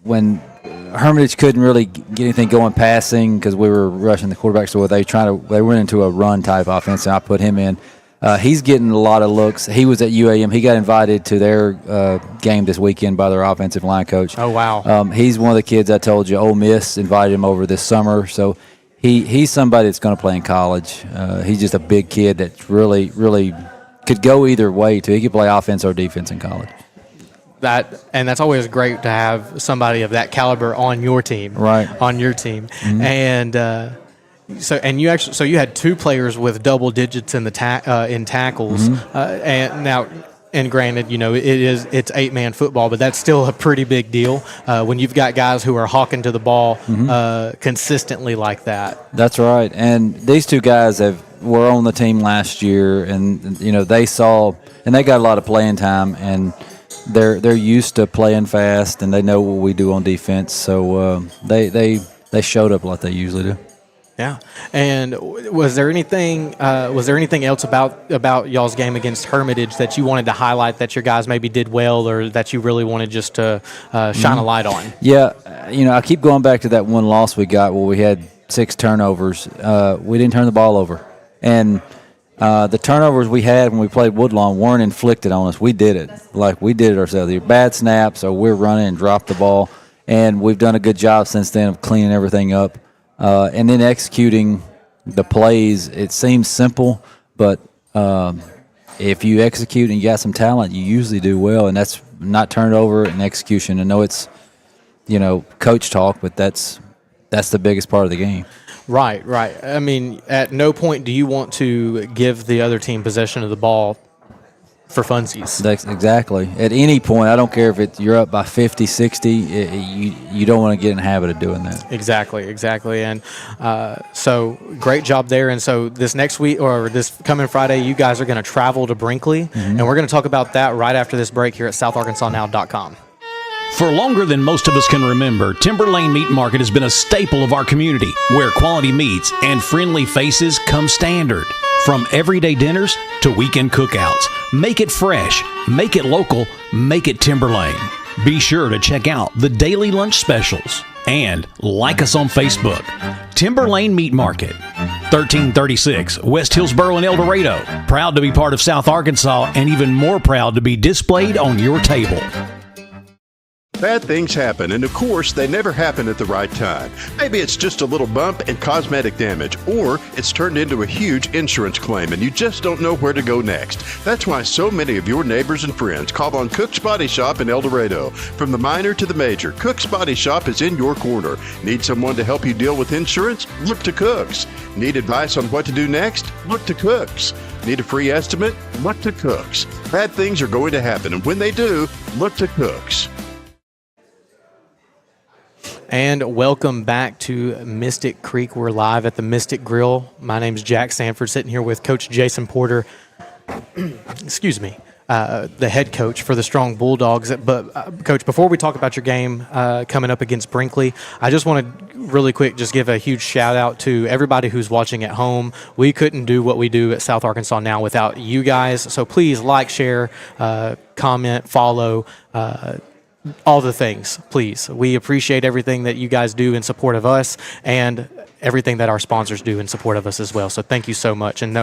When Hermitage couldn't really get anything going passing because we were rushing the quarterback, so they went into a run type offense, and I put him in. He's getting a lot of looks. He was at UAM. He got invited to their game this weekend by their offensive line coach. Oh, wow. He's one of the kids I told you, Ole Miss invited him over this summer. So he's somebody that's going to play in college. He's just a big kid that really, really could go either way, too. He could play offense or defense in college. That's always great to have somebody of that caliber on your team. Right. On your team. And So you had 2 players with double digits in the in tackles, and granted, it's 8-man football, but that's still a pretty big deal when you've got guys who are hawking to the ball consistently like that. That's right, and these 2 guys were on the team last year, and they saw, and they got a lot of playing time, and they're used to playing fast, and they know what we do on defense, so they showed up like they usually do. Yeah, and was there anything else about y'all's game against Hermitage that you wanted to highlight that your guys maybe did well, or that you really wanted just to shine a light on? Yeah, I keep going back to that one loss we got where we had 6 turnovers. We didn't turn the ball over, and the turnovers we had when we played Woodlawn weren't inflicted on us. We did it. We did it ourselves. They're bad snaps, or we're running and drop the ball, and we've done a good job since then of cleaning everything up. And then executing the plays, it seems simple, but if you execute and you got some talent, you usually do well, and that's not turnover and execution. I know it's, coach talk, but that's the biggest part of the game. Right. I mean, at no point do you want to give the other team possession of the ball for funsies. That's exactly. At any point, I don't care if you're up by 50, 60, you don't want to get in the habit of doing that. Exactly. And so great job there. And so this next week, or this coming Friday, you guys are going to travel to Brinkley, and we're going to talk about that right after this break here at SouthArkansasNow.com. For longer than most of us can remember, Timberlane Meat Market has been a staple of our community, where quality meats and friendly faces come standard. From everyday dinners to weekend cookouts, make it fresh, make it local, make it Timberlane. Be sure to check out the daily lunch specials and like us on Facebook. Timberlane Meat Market, 1336 West Hillsboro in El Dorado. Proud to be part of South Arkansas, and even more proud to be displayed on your table. Bad things happen, and of course, they never happen at the right time. Maybe it's just a little bump and cosmetic damage, or it's turned into a huge insurance claim and you just don't know where to go next. That's why so many of your neighbors and friends call on Cook's Body Shop in El Dorado. From the minor to the major, Cook's Body Shop is in your corner. Need someone to help you deal with insurance? Look to Cook's. Need advice on what to do next? Look to Cook's. Need a free estimate? Look to Cook's. Bad things are going to happen, and when they do, look to Cook's. And welcome back to Mystic Creek. We're live at the Mystic Grill. My name's Jax Sanford, sitting here with Coach Jason Porter. Excuse me, the head coach for the Strong Bulldogs. But, Coach, before we talk about your game coming up against Brinkley, I just want to really quick just give a huge shout-out to everybody who's watching at home. We couldn't do what we do at South Arkansas Now without you guys. So please like, share, comment, follow, all the things, please. We appreciate everything that you guys do in support of us and everything that our sponsors do in support of us as well. So thank you so much. And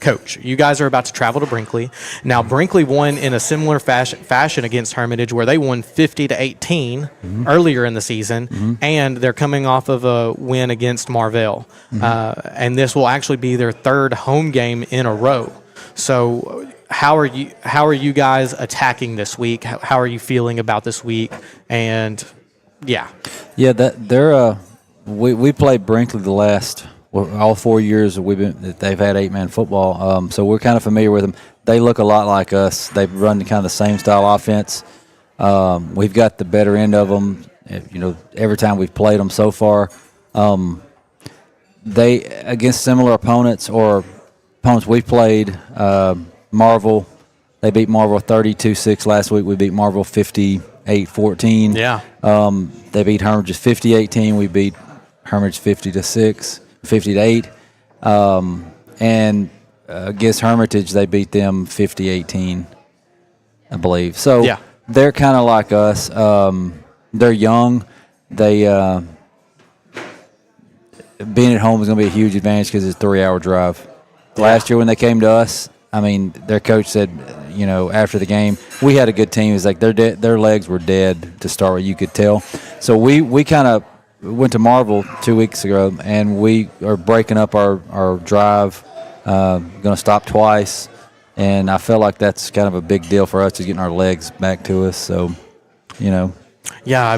Coach, you guys are about to travel to Brinkley. Now, Brinkley won in a similar fashion against Hermitage, where they won 50-18 earlier in the season, and they're coming off of a win against Marvell. And this will actually be their third home game in a row. So how are you guys attacking this week? How are you feeling about this week? And we played Brinkley the last all 4 years they've had 8-man football. So we're kind of familiar with them. They look a lot like us. They run kind of the same style offense. We've got the better end of them. Every time we've played them so far, they against similar opponents or opponents we've played. Marvel, they beat Marvel 32-6 last week. We beat Marvel 58-14. Yeah. They beat Hermitage 50-18. We beat Hermitage 50-8. And against Hermitage, they beat them 50-18, I believe. So they're kind of like us. They're young. They being at home is going to be a huge advantage because it's a 3-hour drive. Last year when they came to us, their coach said, after the game, we had a good team. It's like their legs were dead to start with, you could tell. So we kind of went to Marvel 2 weeks ago, and we are breaking up our drive, going to stop twice, and I feel like that's kind of a big deal for us, to getting our legs back to us. So, Yeah,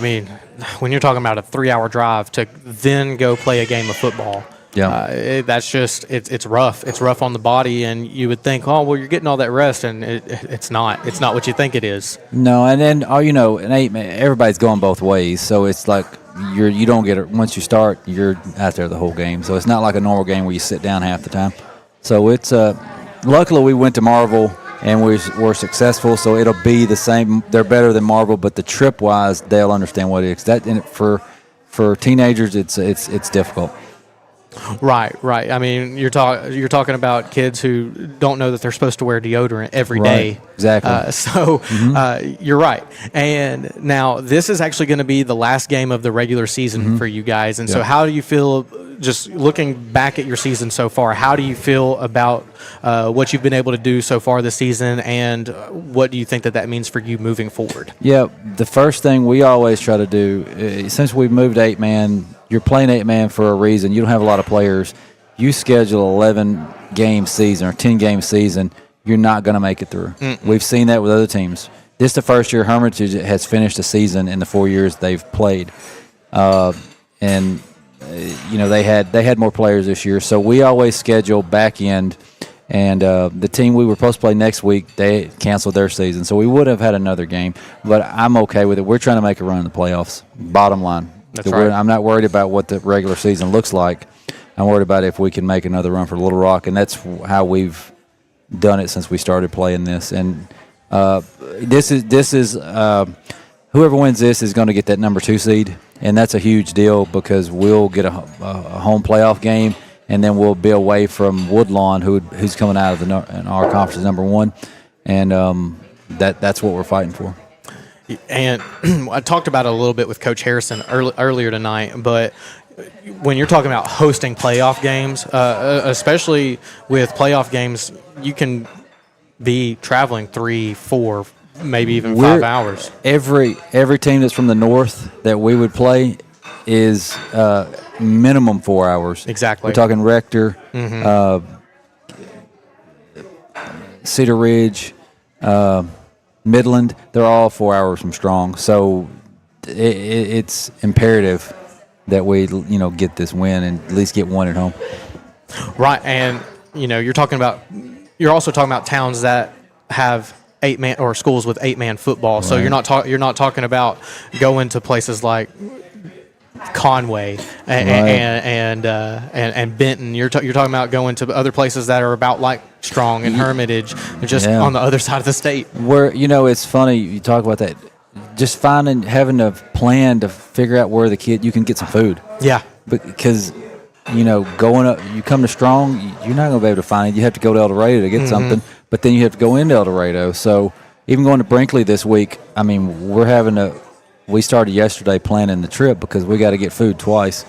when you're talking about a 3-hour drive to then go play a game of football, that's just it's rough. It's rough on the body, and you would think, oh well, you're getting all that rest, and it's not. It's not what you think it is. No, and then an 8-man, everybody's going both ways, so it's like you don't get it once you start. You're out there the whole game, so it's not like a normal game where you sit down half the time. So it's luckily we went to Marvel and we're successful, so it'll be the same. They're better than Marvel, but the trip wise, they'll understand what it is. That for teenagers, it's difficult. Right. You're talking about kids who don't know that they're supposed to wear deodorant every day. Exactly. You're right. And now this is actually going to be the last game of the regular season for you guys. And so how do you feel, just looking back at your season so far, how do you feel about what you've been able to do so far this season, and what do you think that means for you moving forward? Yeah, the first thing we always try to do, since we've moved 8-man, you're playing 8-man for a reason. You don't have a lot of players. You schedule 11-game season or 10-game season, you're not going to make it through. We've seen that with other teams. This is the first year Hermitage has finished a season in the 4 years they've played. And they had more players this year. So we always schedule back end. And the team we were supposed to play next week, they canceled their season. So we would have had another game. But I'm okay with it. We're trying to make a run in the playoffs, bottom line. That's right. I'm not worried about what the regular season looks like. I'm worried about if we can make another run for Little Rock, and that's how we've done it since we started playing this. And this is whoever wins this is going to get that number 2 seed, and that's a huge deal because we'll get a home playoff game, and then we'll be away from Woodlawn, who's coming out of in our conference as number 1, and that's what we're fighting for. And I talked about it a little bit with Coach Harrison earlier tonight, but when you're talking about hosting playoff games, especially with playoff games, you can be traveling 3, 4, maybe even 5 hours. Every team that's from the north that we would play is minimum 4 hours. Exactly. We're talking Rector, Cedar Ridge, Midland. They're all 4 hours from Strong. So it's imperative that we get this win and at least get one at home. Right, and you're also talking about towns that have 8-man or schools with 8-man football. Right. So you're not talking about going to places like Conway and Benton. You're talking about going to other places that are about like Strong and Hermitage, just on the other side of the state. Where it's funny you talk about that. Just having a plan to figure out where you can get some food. Yeah, because going up, you come to Strong, you're not going to be able to find it. You have to go to El Dorado to get something, but then you have to go into El Dorado. So even going to Brinkley this week, I mean, we started yesterday planning the trip because we got to get food twice,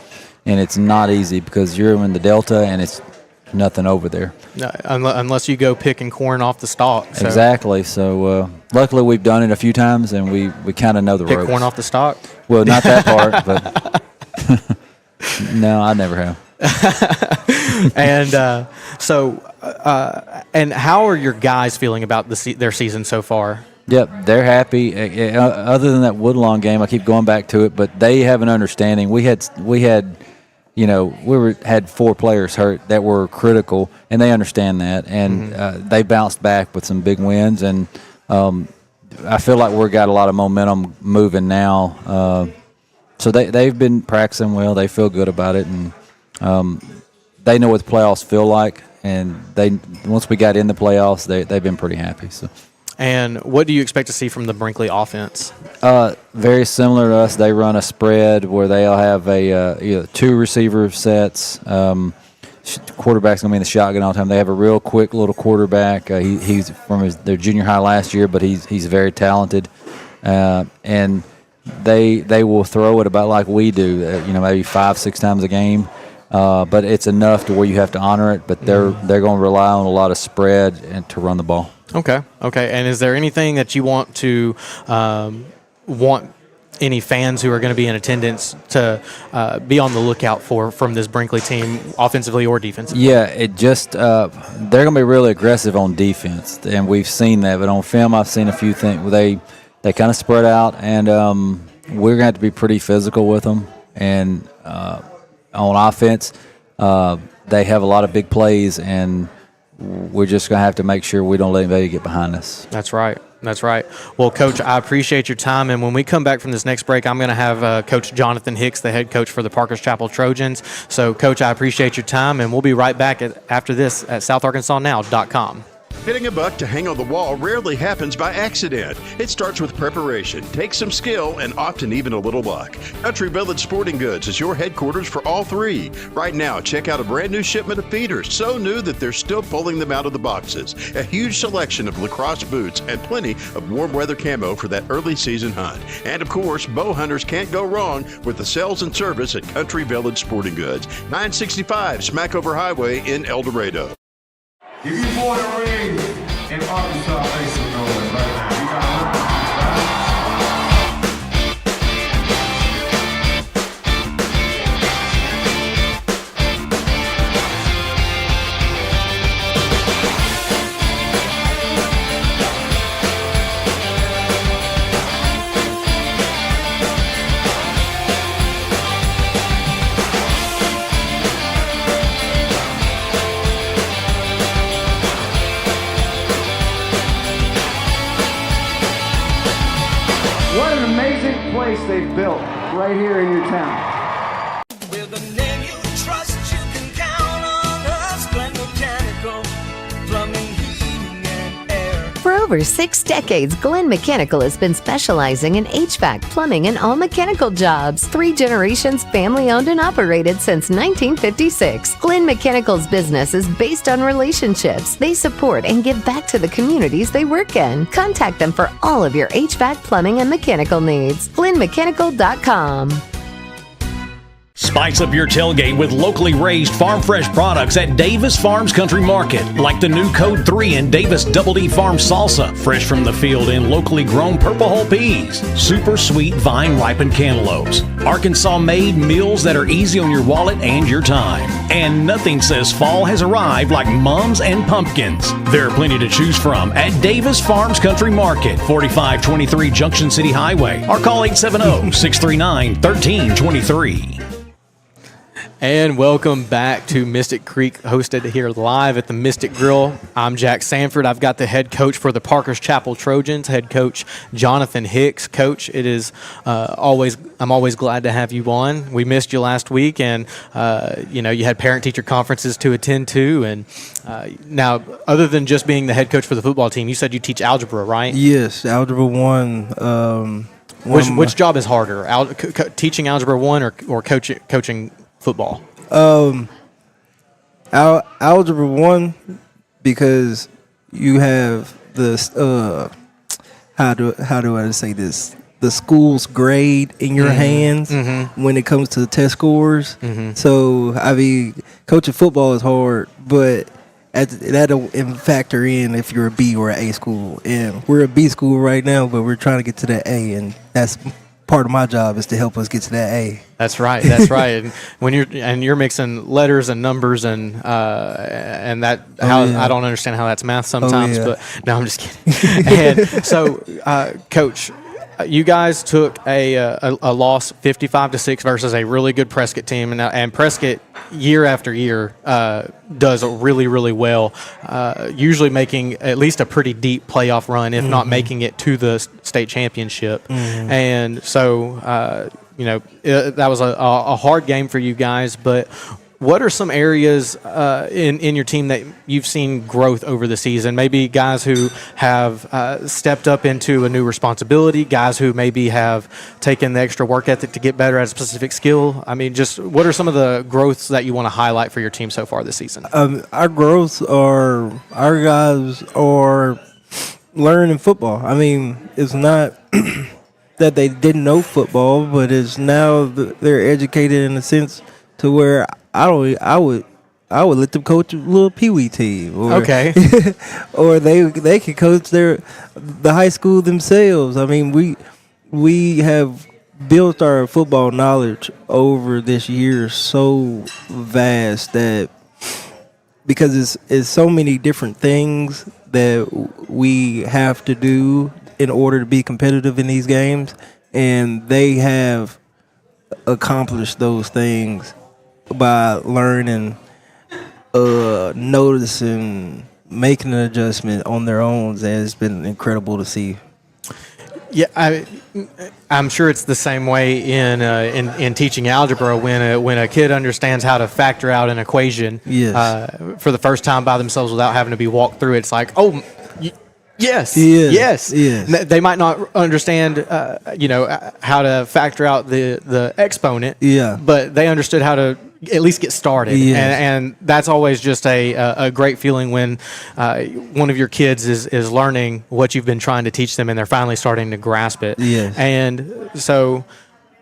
and it's not easy because you're in the Delta and it's nothing over there. No, unless you go picking corn off the stalk. So. Exactly. So luckily we've done it a few times, and we kind of know the ropes. Pick corn off the stalk? Well, not that part, but no, I never have. And and how are your guys feeling about their season so far? Yep, they're happy. Other than that Woodlawn game, I keep going back to it, but they have an understanding. We had 4 players hurt that were critical, and they understand that, and they bounced back with some big wins, and I feel like we've got a lot of momentum moving now. So they've been practicing well. They feel good about it, and they know what the playoffs feel like, and once we got in the playoffs, they've been pretty happy. So. And what do you expect to see from the Brinkley offense? Very similar to us. They run a spread where they'll have 2 receiver sets. Quarterback's going to be in the shotgun all the time. They have a real quick little quarterback. He's from their junior high last year, but he's very talented. And they will throw it about like we do, maybe 5-6 times a game. But it's enough to where you have to honor it. But they're going to rely on a lot of spread and to run the ball. Okay. And is there anything that you want to want any fans who are going to be in attendance to be on the lookout for from this Brinkley team, offensively or defensively? Yeah, they're going to be really aggressive on defense, and we've seen that. But on film, I've seen a few things where they kind of spread out, and we're going to have to be pretty physical with them. And on offense, they have a lot of big plays, and we're just going to have to make sure we don't let anybody get behind us. That's right. Well, Coach, I appreciate your time. And when we come back from this next break, I'm going to have Coach Jonathan Hicks, the head coach for the Parkers Chapel Trojans. So, Coach, I appreciate your time, and we'll be right back after this at SouthArkansasNow.com. Hitting a buck to hang on the wall rarely happens by accident. It starts with preparation, takes some skill, and often even a little luck. Country Village Sporting Goods is your headquarters for all 3. Right now, check out a brand new shipment of feeders, so new that they're still pulling them out of the boxes. A huge selection of lacrosse boots and plenty of warm weather camo for that early season hunt. And of course, bow hunters can't go wrong with the sales and service at Country Village Sporting Goods, 965 Smackover Highway in El Dorado. If you born and raised in Arkansas, make some noise right now. You got place they've built right here in your town. With a name you trust, you can count on us. Glen Mechanical, plumbing, heating, and air. For over 6 decades, Glen Mechanical has been specializing in HVAC, plumbing, and all mechanical jobs. 3 generations family-owned and operated since 1956. Glen Mechanical's business is based on relationships. They support and give back to the communities they work in. Contact them for all of your HVAC, plumbing, and mechanical needs. GlenMechanical.com. Spice up your tailgate with locally raised farm fresh products at Davis Farms Country Market, like the new Code 3 and Davis Double D Farm salsa, fresh from the field in locally grown purple hull peas, super sweet vine ripened cantaloupes, Arkansas made meals that are easy on your wallet and your time. And nothing says fall has arrived like mums and pumpkins. There are plenty to choose from at Davis Farms Country Market, 4523 Junction City Highway, or call 870-639-1323. And welcome back to Mystic Creek, hosted here live at the Mystic Grill. I'm Jax Sanford. I've got the head coach for the Parker's Chapel Trojans, head coach Jonathan Hicks. Coach, it is I'm always glad to have you on. We missed you last week, and you had parent-teacher conferences to attend to. And now, other than just being the head coach for the football team, you said you teach algebra, right? Yes, Algebra 1. Which job is harder, teaching Algebra 1 or coaching football? Algebra 1, because you have the how do I say this? The school's grade in your hands when it comes to the test scores. So I mean, coaching football is hard, but that'll factor in if you're a B or an A school. And we're a B school right now, but we're trying to get to that A, and that's part of my job is to help us get to that A. That's right. That's right. And when you're mixing letters and numbers and that I don't understand how that's math sometimes. But no, I'm just kidding. And so, Coach, you guys took a loss 55-6 versus a really good Prescott team, and Prescott year after year does really, really well, usually making at least a pretty deep playoff run, if not making it to the state championship. And so, that was a hard game for you guys, but what are some areas in your team that you've seen growth over the season? Maybe guys who have stepped up into a new responsibility, guys who maybe have taken the extra work ethic to get better at a specific skill. I mean, just what are some of the growths that you want to highlight for your team so far this season? Our growths our guys are learning football. I mean, it's not that they didn't know football, but it's now they're educated in a sense to where I would let them coach a little peewee team, or or they can coach the high school themselves. I mean, we have built our football knowledge over this year so vast that because it's so many different things that we have to do in order to be competitive in these games, and they have accomplished those things by learning, noticing, making an adjustment on their own. And it's been incredible to see. Yeah, I'm sure it's the same way in teaching algebra when a kid understands how to factor out an equation for the first time by themselves without having to be walked through it. It's like, yes. They might not understand, how to factor out the exponent. But they understood how to at least get started. And that's always just a great feeling when one of your kids is learning what you've been trying to teach them, and they're finally starting to grasp it. And so,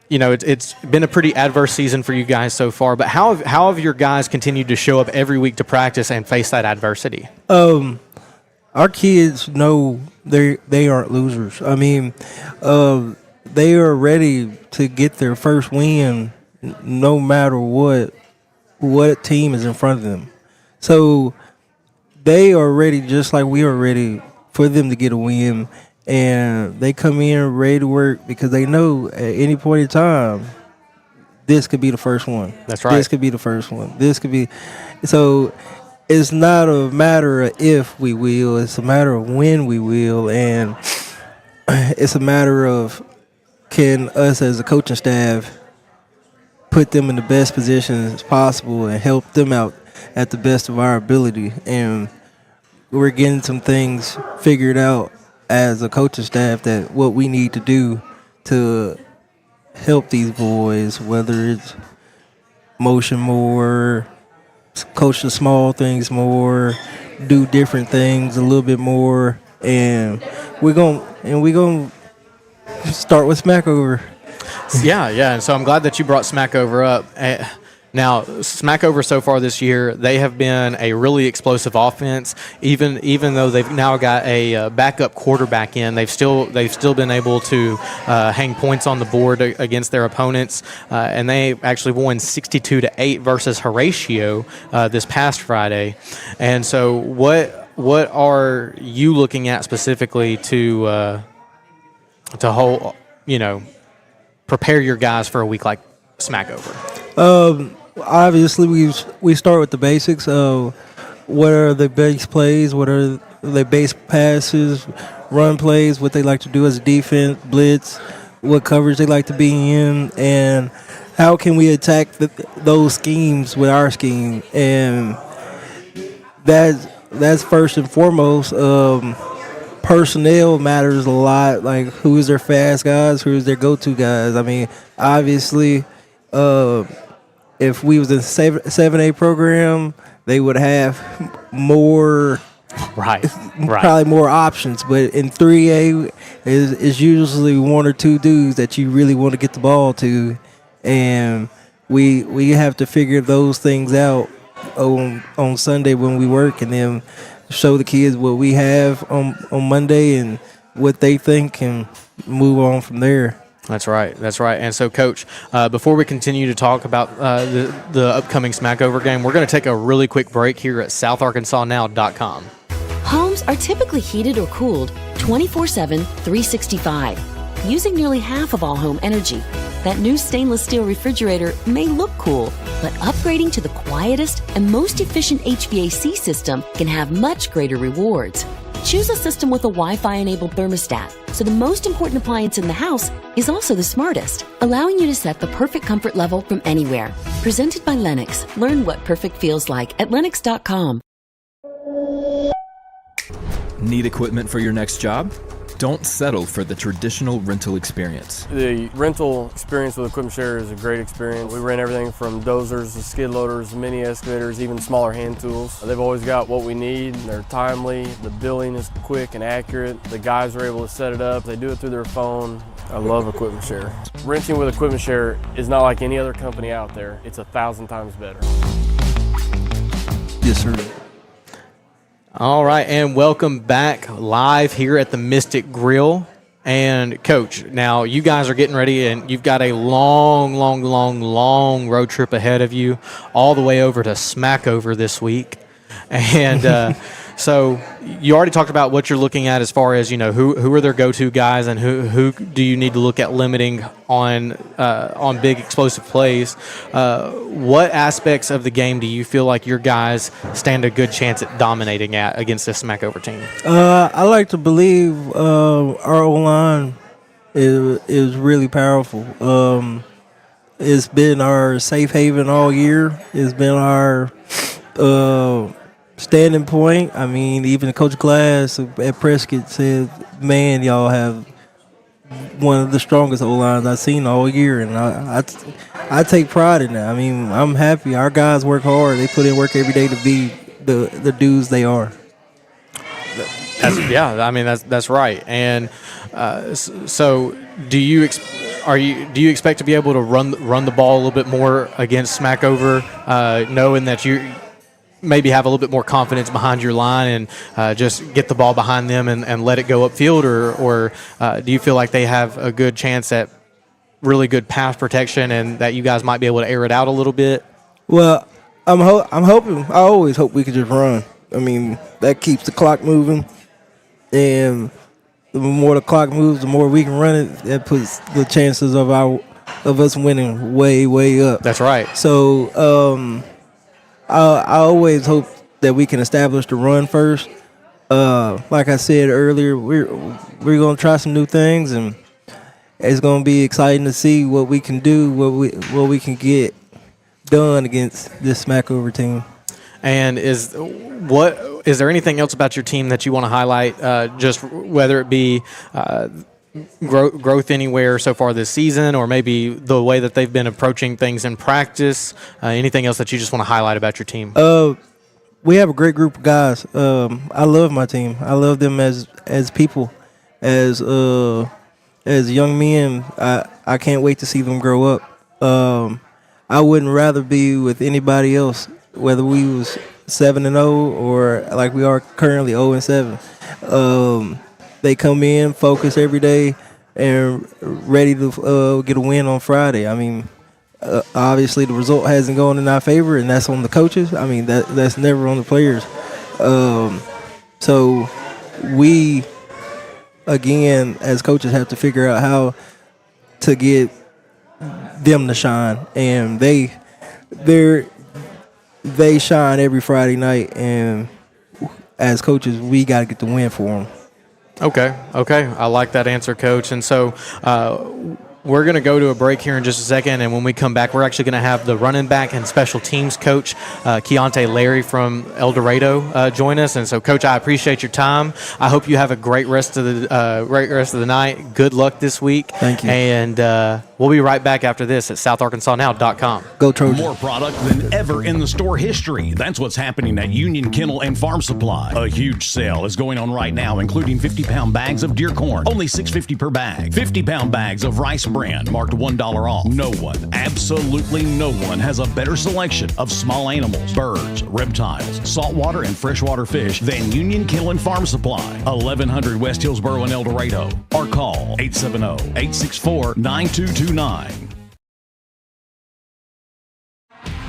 it's been a pretty adverse season for you guys so far. But how have your guys continued to show up every week to practice and face that adversity? Our kids know they aren't losers. I mean, they are ready to get their first win no matter what team is in front of them. So they are ready just like we are ready for them to get a win. And they come in ready to work because they know at any point in time, this could be the first one. That's right. This could be the first one. This could be. So it's not a matter of if we will, it's a matter of when we will, and it's a matter of can us as a coaching staff put them in the best positions possible and help them out at the best of our ability. And we're getting some things figured out as a coaching staff that what we need to do to help these boys, whether it's motion more, coach the small things more, do different things a little bit more, and we're gonna start with Smackover. Yeah, and so I'm glad that you brought Smackover up. Now, Smackover so far this year, they have been a really explosive offense. Even though they've now got a backup quarterback in, they've still been able to hang points on the board against their opponents, and they actually won 62-8 versus Horatio this past Friday. And so, what are you looking at specifically to hold, prepare your guys for a week like Smackover? Obviously, we start with the basics of what are the base plays, what are the base passes, run plays, what they like to do as a defense, blitz, what coverage they like to be in, and how can we attack those schemes with our scheme. And that's first and foremost. Personnel matters a lot, like who is their fast guys, who is their go-to guys. I mean, obviously, if we was in 7A program, they would have more, probably more options. But in 3A, is usually one or two dudes that you really want to get the ball to, and we have to figure those things out on Sunday when we work, and then show the kids what we have on Monday and what they think, and move on from there. That's right. And so, Coach, before we continue to talk about the upcoming Smackover game, we're going to take a really quick break here at SouthArkansasNow.com. Homes are typically heated or cooled 24/7, 365, using nearly half of all home energy. That new stainless steel refrigerator may look cool, but upgrading to the quietest and most efficient HVAC system can have much greater rewards. Choose a system with a Wi-Fi enabled thermostat, so the most important appliance in the house is also the smartest, allowing you to set the perfect comfort level from anywhere. Presented by Lennox. Learn what perfect feels like at Lennox.com. Need equipment for your next job? Don't settle for the traditional rental experience. The rental experience with Equipment Share is a great experience. We rent everything from dozers to skid loaders, mini excavators, even smaller hand tools. They've always got what we need. They're timely. The billing is quick and accurate. The guys are able to set it up. They do it through their phone. I love Equipment Share. Renting with Equipment Share is not like any other company out there. It's 1,000 times better. Yes, sir. All right, and welcome back live here at the Mystic Grill. And, Coach, now you guys are getting ready, and you've got a long road trip ahead of you, all the way over to Smackover this week. And so you already talked about what you're looking at as far as, who are their go-to guys, and who do you need to look at limiting on big explosive plays. What aspects of the game do you feel like your guys stand a good chance at dominating at against this Smackover team? I like to believe our O-line is really powerful. It's been our safe haven all year. It's been our standing point. I mean, even Coach Glass at Prescott said, man, y'all have one of the strongest O-lines I've seen all year, and I take pride in that. I mean, I'm happy. Our guys work hard. They put in work every day to be the dudes they are. That's right. And so do you expect to be able to run the ball a little bit more against Smackover, knowing that you maybe have a little bit more confidence behind your line and just get the ball behind them and let it go upfield, or do you feel like they have a good chance at really good pass protection and that you guys might be able to air it out a little bit? Well, I'm hoping. I always hope we can just run. I mean, that keeps the clock moving, and the more the clock moves, the more we can run it. That puts the chances of us winning way up. That's right. So I always hope that we can establish the run first. Like I said earlier, we're gonna try some new things, and it's gonna be exciting to see what we can do, what we can get done against this Smackover team. And is there anything else about your team that you want to highlight? Just whether it be growth anywhere so far this season, or maybe the way that they've been approaching things in practice. Anything else that you just want to highlight about your team? We have a great group of guys. I love my team. I love them as people, as as young men, I can't wait to see them grow up. I wouldn't rather be with anybody else, whether we was 7-0 or like we are currently 0-7. They come in, focus every day, and ready to get a win on Friday. I mean, obviously the result hasn't gone in our favor, and that's on the coaches. I mean, that's never on the players. So we, again, as coaches, have to figure out how to get them to shine, and they shine every Friday night, and as coaches, we got to get the win for them. Okay. I like that answer, Coach. And so we're going to go to a break here in just a second, and when we come back, we're actually going to have the running back and special teams coach, Keontae Larry from El Dorado, join us. And so, Coach, I appreciate your time. I hope you have a great rest of the night. Good luck this week. Thank you. And we'll be right back after this at SouthArkansasNow.com. Go Trojans. More product than ever in the store history. That's what's happening at Union Kennel and Farm Supply. A huge sale is going on right now, including 50-pound bags of deer corn, only $6.50 per bag. 50-pound bags of rice bran, marked $1 off. No one, absolutely no one, has a better selection of small animals, birds, reptiles, saltwater and freshwater fish than Union Kennel and Farm Supply. 1100 West Hillsboro in El Dorado. Or call 870-864-9229.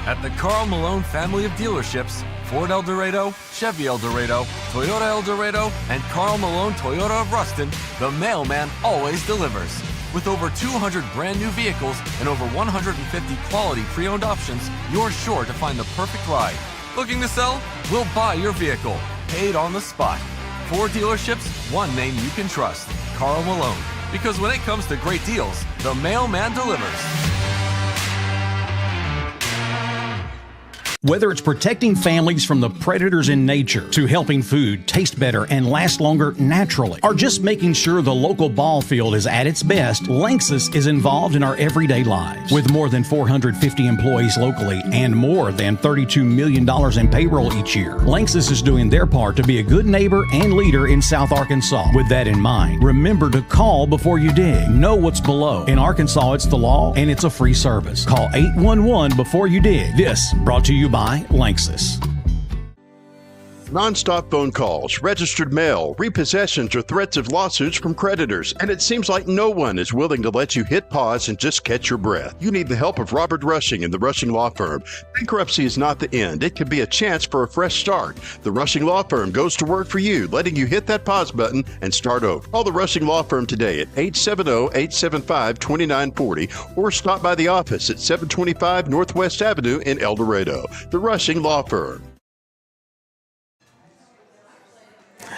At the Carl Malone family of dealerships, Ford El Dorado, Chevy El Dorado, Toyota El Dorado, and Carl Malone Toyota of Ruston, the mailman always delivers. With over 200 brand new vehicles and over 150 quality pre-owned options, you're sure to find the perfect ride. Looking to sell? We'll buy your vehicle, paid on the spot. 4 dealerships, one name you can trust, Carl Malone. Because when it comes to great deals, the mailman delivers. Whether it's protecting families from the predators in nature, to helping food taste better and last longer naturally, or just making sure the local ball field is at its best, Lanxess is involved in our everyday lives. With more than 450 employees locally and more than $32 million in payroll each year, Lanxess is doing their part to be a good neighbor and leader in South Arkansas. With that in mind, remember to call before you dig. Know what's below. In Arkansas, it's the law, and it's a free service. Call 811 before you dig. This brought to you by Lanxess. Non-stop phone calls, registered mail, repossessions, or threats of lawsuits from creditors, and it seems like no one is willing to let you hit pause and just catch your breath. You need the help of Robert Rushing and the Rushing Law Firm. Bankruptcy is not the end. It could be a chance for a fresh start. The Rushing Law Firm goes to work for you, letting you hit that pause button and start over. Call the Rushing Law Firm today at 870-875-2940 or stop by the office at 725 Northwest Avenue in El Dorado. The Rushing Law Firm.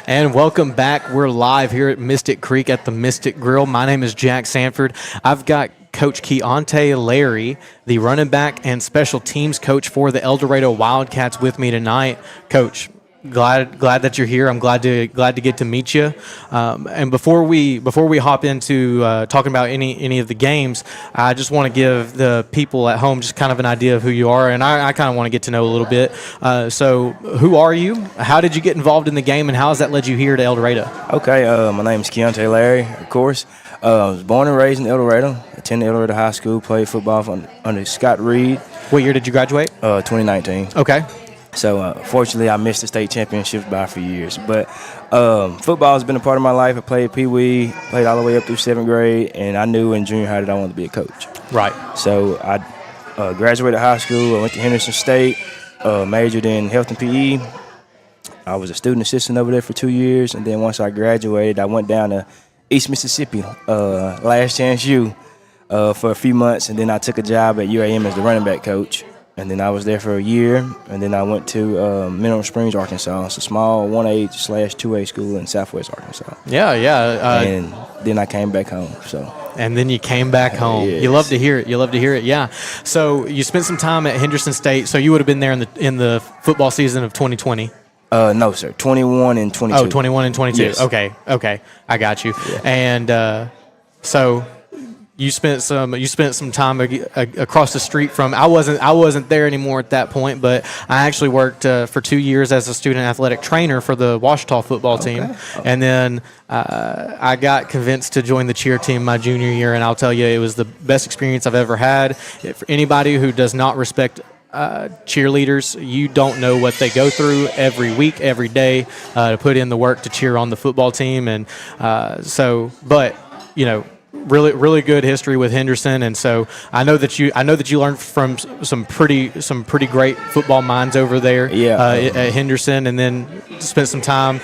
And welcome back. We're live here at Mystic Creek at the Mystic Grill. My name is Jax Sanford. I've got Coach Keontae Larry, the running back and special teams coach for the El Dorado Wildcats, with me tonight. Coach, glad that you're here. I'm glad to get to meet you. And before we hop into talking about any of the games, I just want to give the people at home just kind of an idea of who you are, and I kind of want to get to know a little bit. So, who are you? How did you get involved in the game, and how has that led you here to El Dorado? Okay, my name is Keontae Larry, of course. I was born and raised in El Dorado. Attended El Dorado High School. Played football under Scott Reed. What year did you graduate? 2019. Okay. So, fortunately, I missed the state championships by a few years. But football has been a part of my life. I played Pee Wee, played all the way up through 7th grade, and I knew in junior high that I wanted to be a coach. Right. So, I graduated high school. I went to Henderson State, majored in health and PE. I was a student assistant over there for 2 years, and then once I graduated, I went down to East Mississippi, Last Chance U, for a few months, and then I took a job at UAM as the running back coach. And then I was there for a year, and then I went to Mineral Springs, Arkansas. It's a small 1A/2A school in Southwest Arkansas. Yeah. And then I came back home. And then you came back home. Yes. You love to hear it. Yeah. So you spent some time at Henderson State. So you would have been there in the football season of 2020. No, sir. 21 and 22. Oh, 21 and 22. Yes. Okay. I got you. Yeah. And so you spent some time across the street from. I wasn't there anymore at that point, but I actually worked for 2 years as a student athletic trainer for the Ouachita football team, and then I got convinced to join the cheer team my junior year, and I'll tell you, it was the best experience I've ever had. For anybody who does not respect cheerleaders, you don't know what they go through every week, every day to put in the work to cheer on the football team, and but you know. Really good history with Henderson, and so I know that you learned from some pretty great football minds over there at Henderson, and then spent some time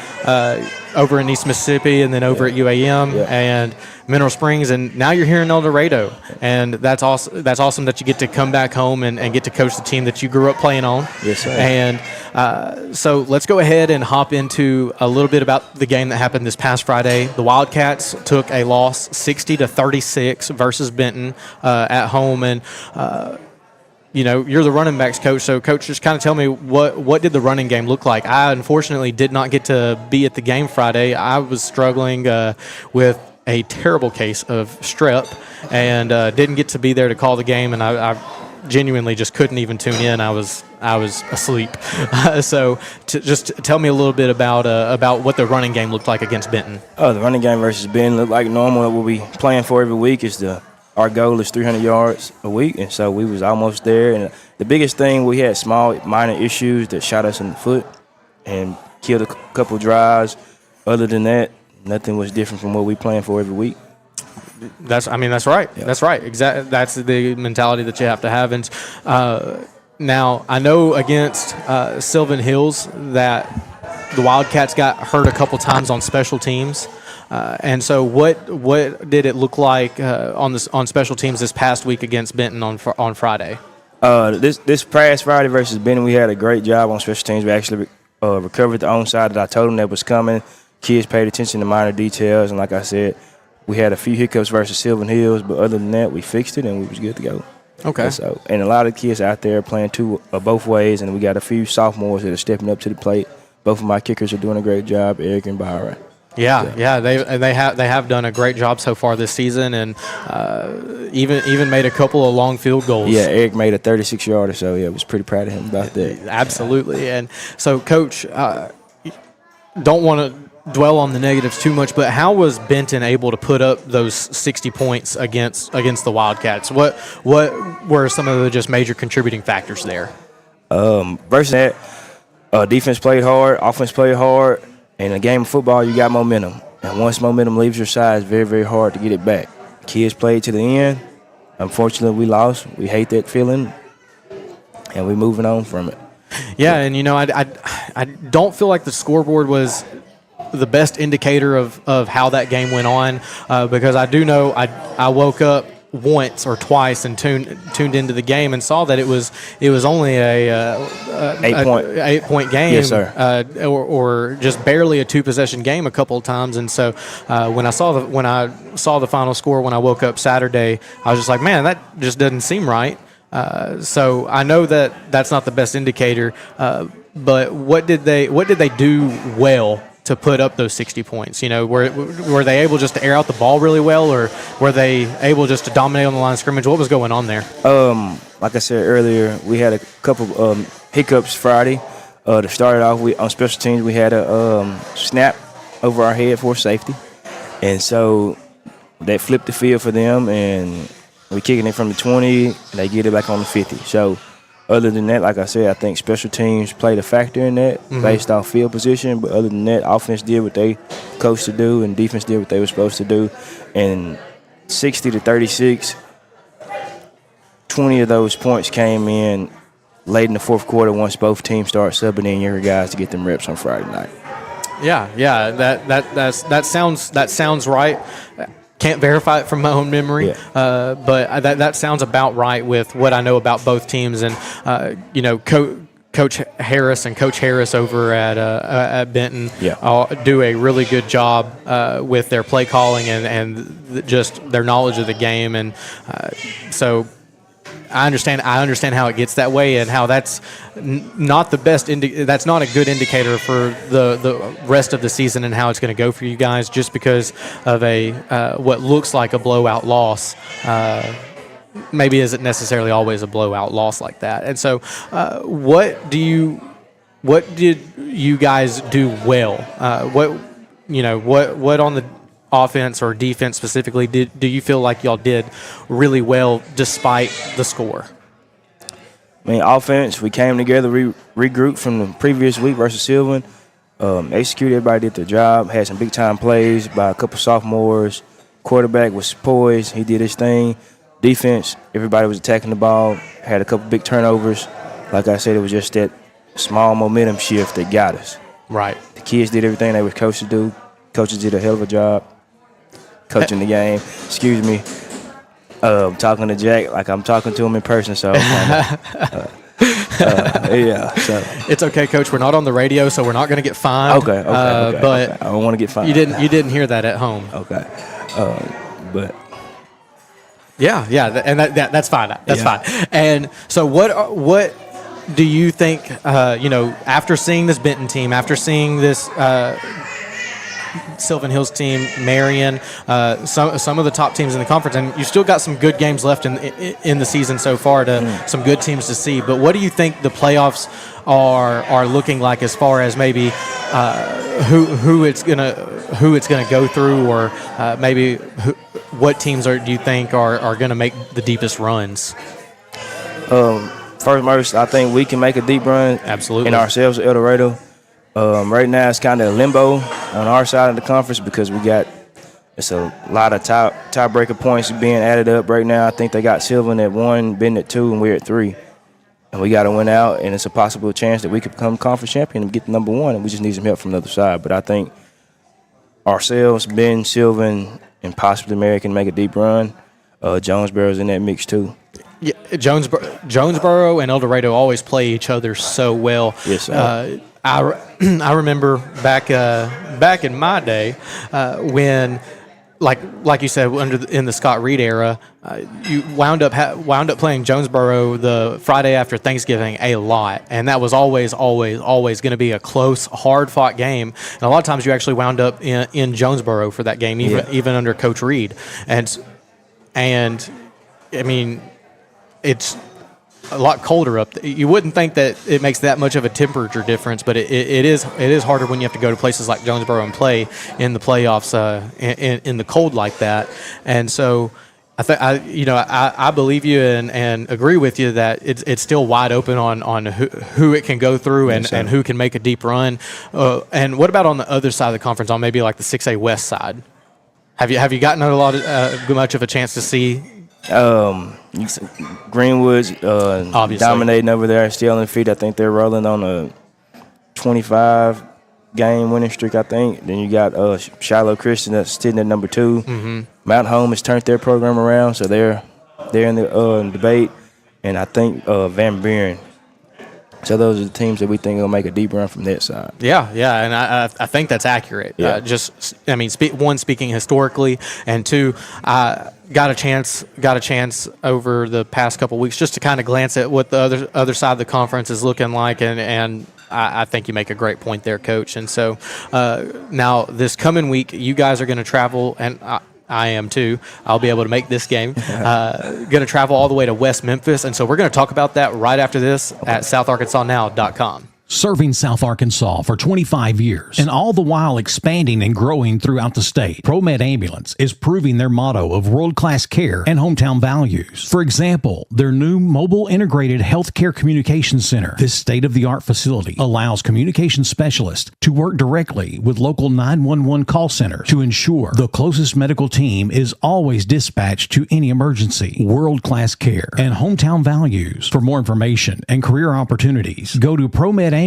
over in East Mississippi, and then over at UAM and Mineral Springs, and now you're here in El Dorado, and that's awesome. That's awesome that you get to come back home and get to coach the team that you grew up playing on. Yes, sir. And so let's go ahead and hop into a little bit about the game that happened this past Friday. The Wildcats took a loss 60-36 versus Benton at home, and you know, you're the running backs coach, so coach, just kind of tell me what did the running game look like? I unfortunately did not get to be at the game Friday. I was struggling with a terrible case of strep, and didn't get to be there to call the game, and I genuinely just couldn't even tune in. I was asleep. So just tell me a little bit about what the running game looked like against Benton. The running game versus Benton looked like normal. What we playing for every week is our goal is 300 yards a week, and so we was almost there. And the biggest thing, we had small, minor issues that shot us in the foot and killed a couple drives. Other than that, nothing was different from what we playing for every week. That's right. Yeah. That's right. Exactly. That's the mentality that you have to have. And now I know against Sylvan Hills that the Wildcats got hurt a couple times on special teams. And so, what did it look like on special teams this past week against Benton on Friday? This past Friday versus Benton, we had a great job on special teams. We actually recovered the onside that I told them that was coming. Kids paid attention to minor details, and like I said, we had a few hiccups versus Sylvan Hills, but other than that, we fixed it and we was good to go. Okay. And a lot of kids out there playing both ways, and we got a few sophomores that are stepping up to the plate. Both of my kickers are doing a great job, Eric and Byron. Yeah, they have done a great job so far this season, and even made a couple of long field goals. Yeah, Eric made a 36-yarder, so yeah, I was pretty proud of him about that. Absolutely, and so Coach, don't want to dwell on the negatives too much, but how was Benton able to put up those 60 points against the Wildcats? What were some of the just major contributing factors there? Versus that, defense played hard, offense played hard. In a game of football, you got momentum. And once momentum leaves your side, it's very, very hard to get it back. Kids played to the end. Unfortunately, we lost. We hate that feeling, and we're moving on from it. Yeah, and, you know, I don't feel like the scoreboard was the best indicator of how that game went on because I do know I woke up once or twice and tuned into the game and saw that it was only a 8-point game, yes, sir. Or just barely a 2-possession game a couple of times. And so when I saw the final score when I woke up Saturday, I was just like, man, that just doesn't seem right. So I know that's not the best indicator. But what did they do well to put up those 60 points? You know, were they able just to air out the ball really well, or were they able just to dominate on the line of scrimmage? What was going on there? Like I said earlier, we had a couple hiccups Friday. To start it off, on special teams, we had a snap over our head for safety, and so that flipped the field for them, and we kicking it from the 20, and they get it back on the 50. So other than that, like I said, I think special teams played a factor in that based off field position. But other than that, offense did what they coached to do, and defense did what they were supposed to do. And 60-36, 20 of those points came in late in the fourth quarter once both teams start subbing in younger guys to get them reps on Friday night. Yeah, that sounds right. Can't verify it from my own memory, but that sounds about right with what I know about both teams. And you know, Coach Harris and Coach Harris over at Benton do a really good job with their play calling and just their knowledge of the game. And so I understand how it gets that way, and how that's not the best. That's not a good indicator for the rest of the season and how it's going to go for you guys, just because of what looks like a blowout loss. Maybe isn't necessarily always a blowout loss like that. And so, what did you guys do well? What on the offense or defense specifically do you feel like y'all did really well despite the score? I mean, offense, we came together, regrouped from the previous week versus Sylvan. Executed, everybody did their job, had some big-time plays by a couple sophomores. Quarterback was poised, he did his thing. Defense, everybody was attacking the ball, had a couple big turnovers. Like I said, it was just that small momentum shift that got us. Right. The kids did everything they were coached to do. Coaches did a hell of a job coaching the game. Excuse me. Talking to Jack like I'm talking to him in person, so yeah. So it's okay, Coach. We're not on the radio, so we're not going to get fined. Okay. But I don't want to get fined. You didn't hear that at home. Okay. But yeah, and that's fine. That's fine. And so, what do you think? After seeing this Benton team, after seeing this Sylvan Hills team, Marion, some of the top teams in the conference, and you still got some good games left in the season so far, some good teams to see. But what do you think the playoffs are looking like, as far as maybe who it's gonna go through, or maybe what teams do you think are gonna make the deepest runs? First, I think we can make a deep run. Absolutely. In ourselves, El Dorado. Right now, it's kind of limbo on our side of the conference because it's a lot of tiebreaker points being added up right now. I think they got Sylvan at 1, Benton at 2, and we're at 3. And we got to win out, and it's a possible chance that we could become conference champion and get the number 1, and we just need some help from the other side. But I think ourselves, Ben, Sylvan, and possibly Mary can make a deep run. Jonesboro's in that mix too. Yeah, Jonesboro and El Dorado always play each other so well. Yes, sir. I remember back in my day when, like you said, in the Scott Reed era, you wound up playing Jonesboro the Friday after Thanksgiving a lot, and that was always going to be a close, hard-fought game. And a lot of times you actually wound up in Jonesboro for that game, even under Coach Reed, and I mean, it's a lot colder up there. You wouldn't think that it makes that much of a temperature difference, but it is harder when you have to go to places like Jonesboro and play in the playoffs in the cold like that. And so I believe you and agree with you that it's still wide open on who it can go through and who can make a deep run. And what about on the other side of the conference, on maybe like the 6A West side? Have you gotten much of a chance to see? Greenwood's dominating over there, still in the feet. I think they're rolling on a 25-game winning streak, I think. Then you got Shiloh Christian that's sitting at number 2. Mm-hmm. Mount Home has turned their program around, so they're in the debate. And I think Van Buren. So those are the teams that we think will make a deep run from that side. Yeah, and I think that's accurate. Yeah. One, speaking historically, and two, got a chance over the past couple weeks just to kind of glance at what the other side of the conference is looking like, and I think you make a great point there, Coach. And so now this coming week, you guys are going to travel, and I am too. I'll be able to make this game. Going to travel all the way to West Memphis, and so we're going to talk about that right after this at SouthArkansasNow.com. Serving South Arkansas for 25 years, and all the while expanding and growing throughout the state. ProMed Ambulance is proving their motto of world-class care and hometown values. For example, their new mobile integrated healthcare communication center. This state-of-the-art facility allows communication specialists to work directly with local 911 call centers to ensure the closest medical team is always dispatched to any emergency. World-class care and hometown values. For more information and career opportunities, go to ProMedAmbulance.com.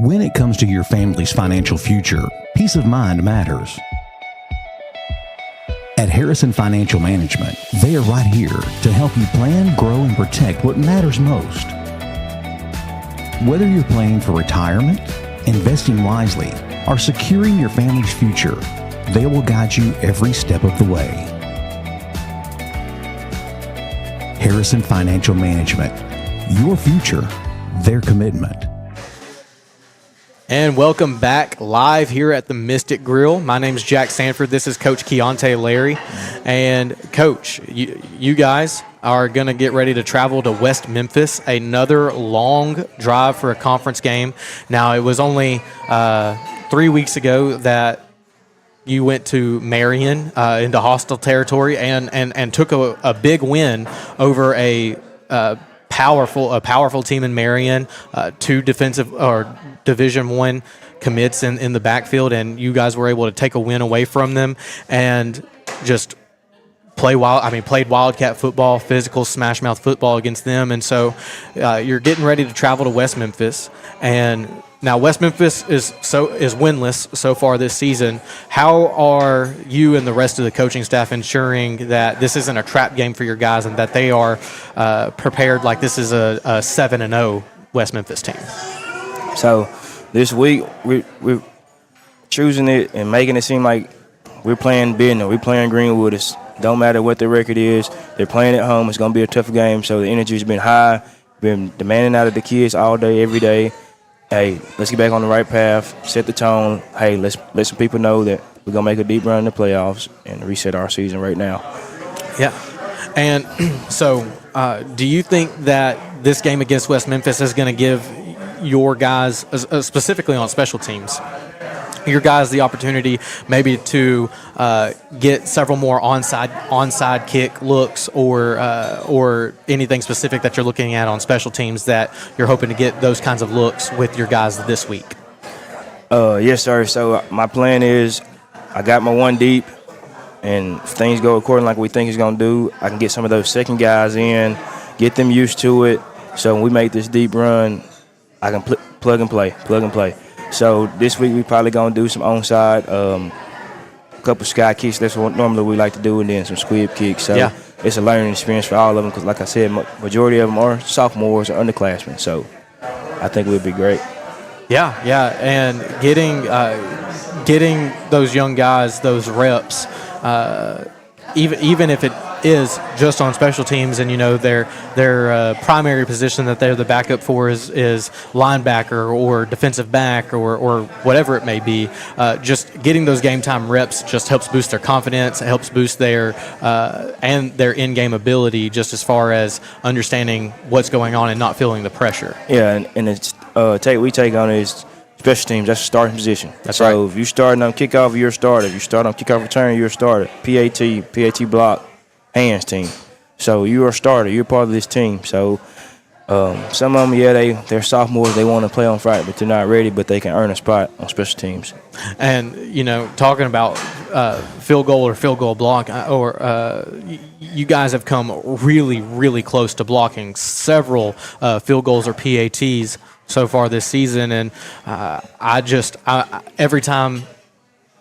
When it comes to your family's financial future, peace of mind matters. At Harrison Financial Management, they are right here to help you plan, grow, and protect what matters most. Whether you're planning for retirement, investing wisely, or securing your family's future, they will guide you every step of the way. Harrison Financial Management. Your future, their commitment. And welcome back live here at the Mystic Grill. My name's Jax Sanford. This is Coach Keontae Larry. And Coach, you guys are going to get ready to travel to West Memphis, another long drive for a conference game. Now, it was only 3 weeks ago that you went to Marion into hostile territory and took a big win over a powerful team in Marion, two defensive or Division I commits in the backfield, and you guys were able to take a win away from them and just played Wildcat football, physical smash mouth football against them. And so you're getting ready to travel to West Memphis, and now West Memphis is winless so far this season. How are you and the rest of the coaching staff ensuring that this isn't a trap game for your guys and that they are prepared like this is a 7-0 West Memphis team? So this week we're choosing it and making it seem like we're playing Benton, we're playing Greenwood. It don't matter what their record is. They're playing at home. It's going to be a tough game. So the energy's been high, been demanding out of the kids all day, every day. Hey, let's get back on the right path, set the tone. Hey, let's let some people know that we're going to make a deep run in the playoffs and reset our season right now. Yeah. And so do you think that this game against West Memphis is going to give your guys, specifically on special teams, your guys the opportunity maybe to get several more onside kick looks or anything specific that you're looking at on special teams that you're hoping to get those kinds of looks with your guys this week? Yes, sir. So my plan is I got my one deep, and if things go according like we think it's going to do, I can get some of those second guys in, get them used to it. So when we make this deep run, I can plug and play. So this week we probably going to do some onside, a couple sky kicks. That's what normally we like to do, and then some squib kicks. So yeah, it's a learning experience for all of them because, like I said, majority of them are sophomores or underclassmen. So I think we'll be great. Yeah, and getting those young guys those reps, even if it is just on special teams, and their primary position that they're the backup for is linebacker or defensive back or whatever it may be. Just getting those game time reps just helps boost their confidence. It helps boost their and their in-game ability, just as far as understanding what's going on and not feeling the pressure. Yeah, and it's we take on is special teams. That's a starting position. That's so right. If you start on kickoff, you're a starter. If you start on kickoff return, you're a starter. PAT block, hands team. So you're a starter. You're part of this team. So some of them, they're sophomores. They want to play on Friday, but they're not ready. But they can earn a spot on special teams. And talking about field goal or field goal block, you guys have come really, really close to blocking several field goals or PATs so far this season, and every time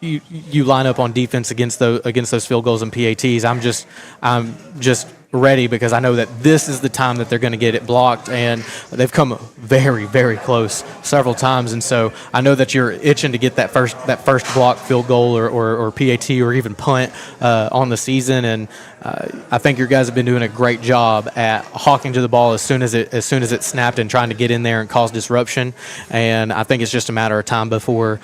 you line up on defense against those field goals and PATs, I'm just ready, because I know that this is the time that they're going to get it blocked, and they've come very, very close several times, and so I know that you're itching to get that first block field goal or PAT or even punt on the season, and I think your guys have been doing a great job at hawking to the ball as soon as it snapped and trying to get in there and cause disruption, and I think it's just a matter of time before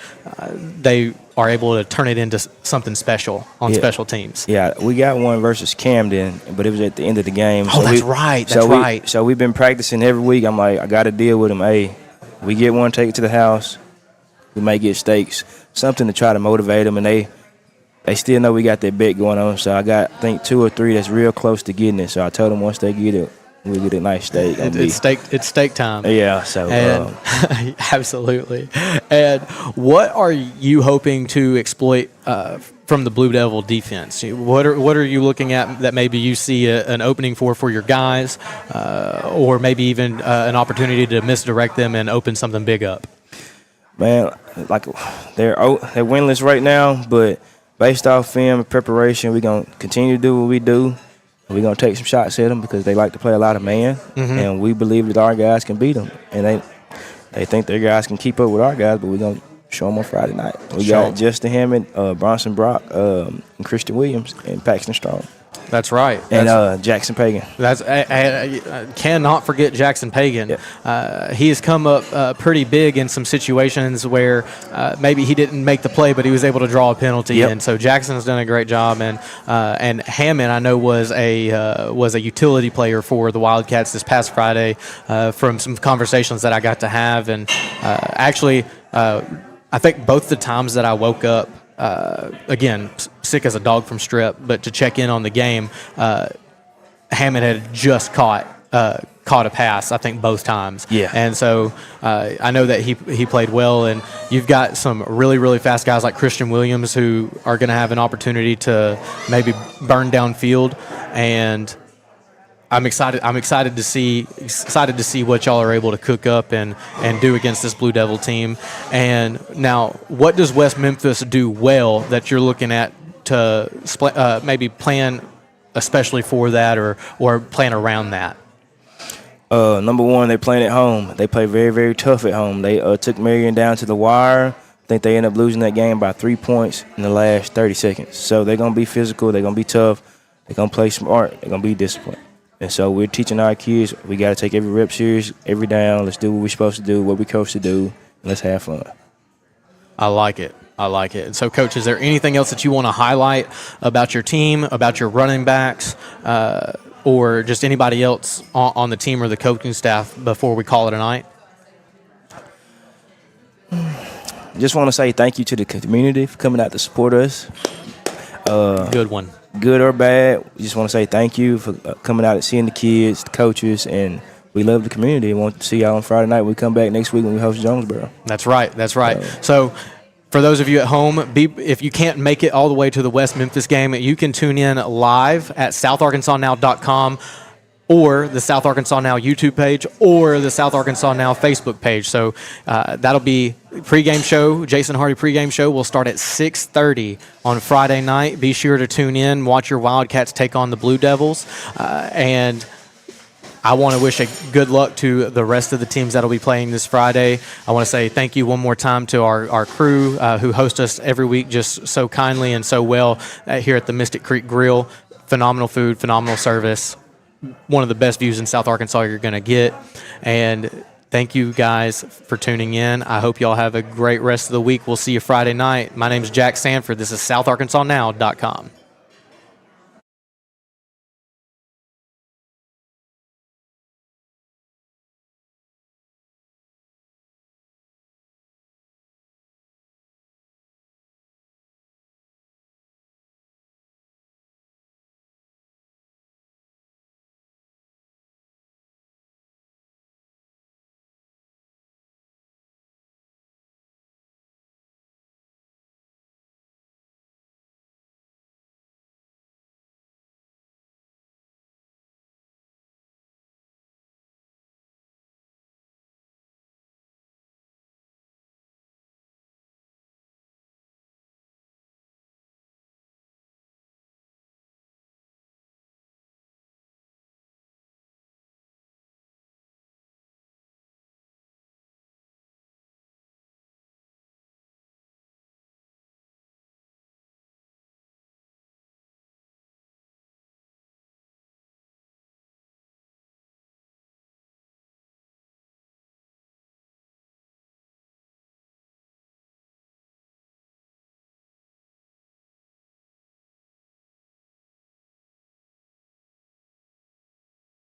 they are able to turn it into something special on special teams. Yeah, we got one versus Camden, but it was at the end of the game. Oh, that's right. So we've been practicing every week. I'm like, I got to deal with them. Hey, we get one, take it to the house. We may get steaks, something to try to motivate them, and they still know we got that bet going on. So I got, I think, 2 or 3 that's real close to getting it. So I told them once they get it, we'll get a nice steak. It's steak time. Yeah, so absolutely. And what are you hoping to exploit from the Blue Devil defense? What are you looking at that maybe you see an opening for your guys, or maybe even an opportunity to misdirect them and open something big up? Man, like they're winless right now, but based off film and preparation, we're going to continue to do what we do. We're going to take some shots at them because they like to play a lot of man, and we believe that our guys can beat them. And they think their guys can keep up with our guys, but we're going to show them on Friday night. We got Justin Hammond, Bronson Brock, and Christian Williams, and Paxton Strong. That's right. And Jackson Pagan. That's I cannot forget Jackson Pagan. He has come up pretty big in some situations where maybe he didn't make the play, but he was able to draw a penalty. And so Jackson has done a great job. And Hammond, I know, was a utility player for the Wildcats this past Friday from some conversations that I got to have. And actually, I think both the times that I woke up, again, sick as a dog from strep, but to check in on the game, Hammond had just caught a pass, I think, both times. Yeah. And so I know that he played well, and you've got some really, really fast guys like Christian Williams who are going to have an opportunity to maybe burn downfield, and I'm excited to see what y'all are able to cook up and do against this Blue Devil team. And now, what does West Memphis do well that you're looking at to maybe plan especially for that or plan around that? Number one, they're playing at home. They play very, very tough at home. They took Marion down to the wire. I think they ended up losing that game by 3 points in the last 30 seconds. So they're going to be physical. They're going to be tough. They're going to play smart. They're going to be disciplined. And so we're teaching our kids, we got to take every rep serious, every down. Let's do what we're supposed to do, what we're coached to do, and let's have fun. I like it. And so, Coach, is there anything else that you want to highlight about your team, about your running backs, or just anybody else on the team or the coaching staff before we call it a night? Just want to say thank you to the community for coming out to support us. Good one. Good or bad, we just want to say thank you for coming out and seeing the kids, the coaches, and we love the community. We want to see y'all on Friday night. We come back next week when we host Jonesboro. That's right. So for those of you at home, if you can't make it all the way to the West Memphis game, you can tune in live at southarkansasnow.com or the South Arkansas Now YouTube page or the South Arkansas Now Facebook page. So that'll be pregame show. Jason Hardy pregame show will start at 6:30 on Friday night. Be sure to tune in, watch your Wildcats take on the Blue Devils. And I want to wish a good luck to the rest of the teams that'll be playing this Friday. I want to say thank you one more time to our crew who host us every week just so kindly and so well here at the Mystic Creek Grill. Phenomenal food, phenomenal service. One of the best views in South Arkansas you're going to get. And thank you guys for tuning in. I hope y'all have a great rest of the week. We'll see you Friday night. My name is Jax Sanford. This is SouthArkansasNow.com.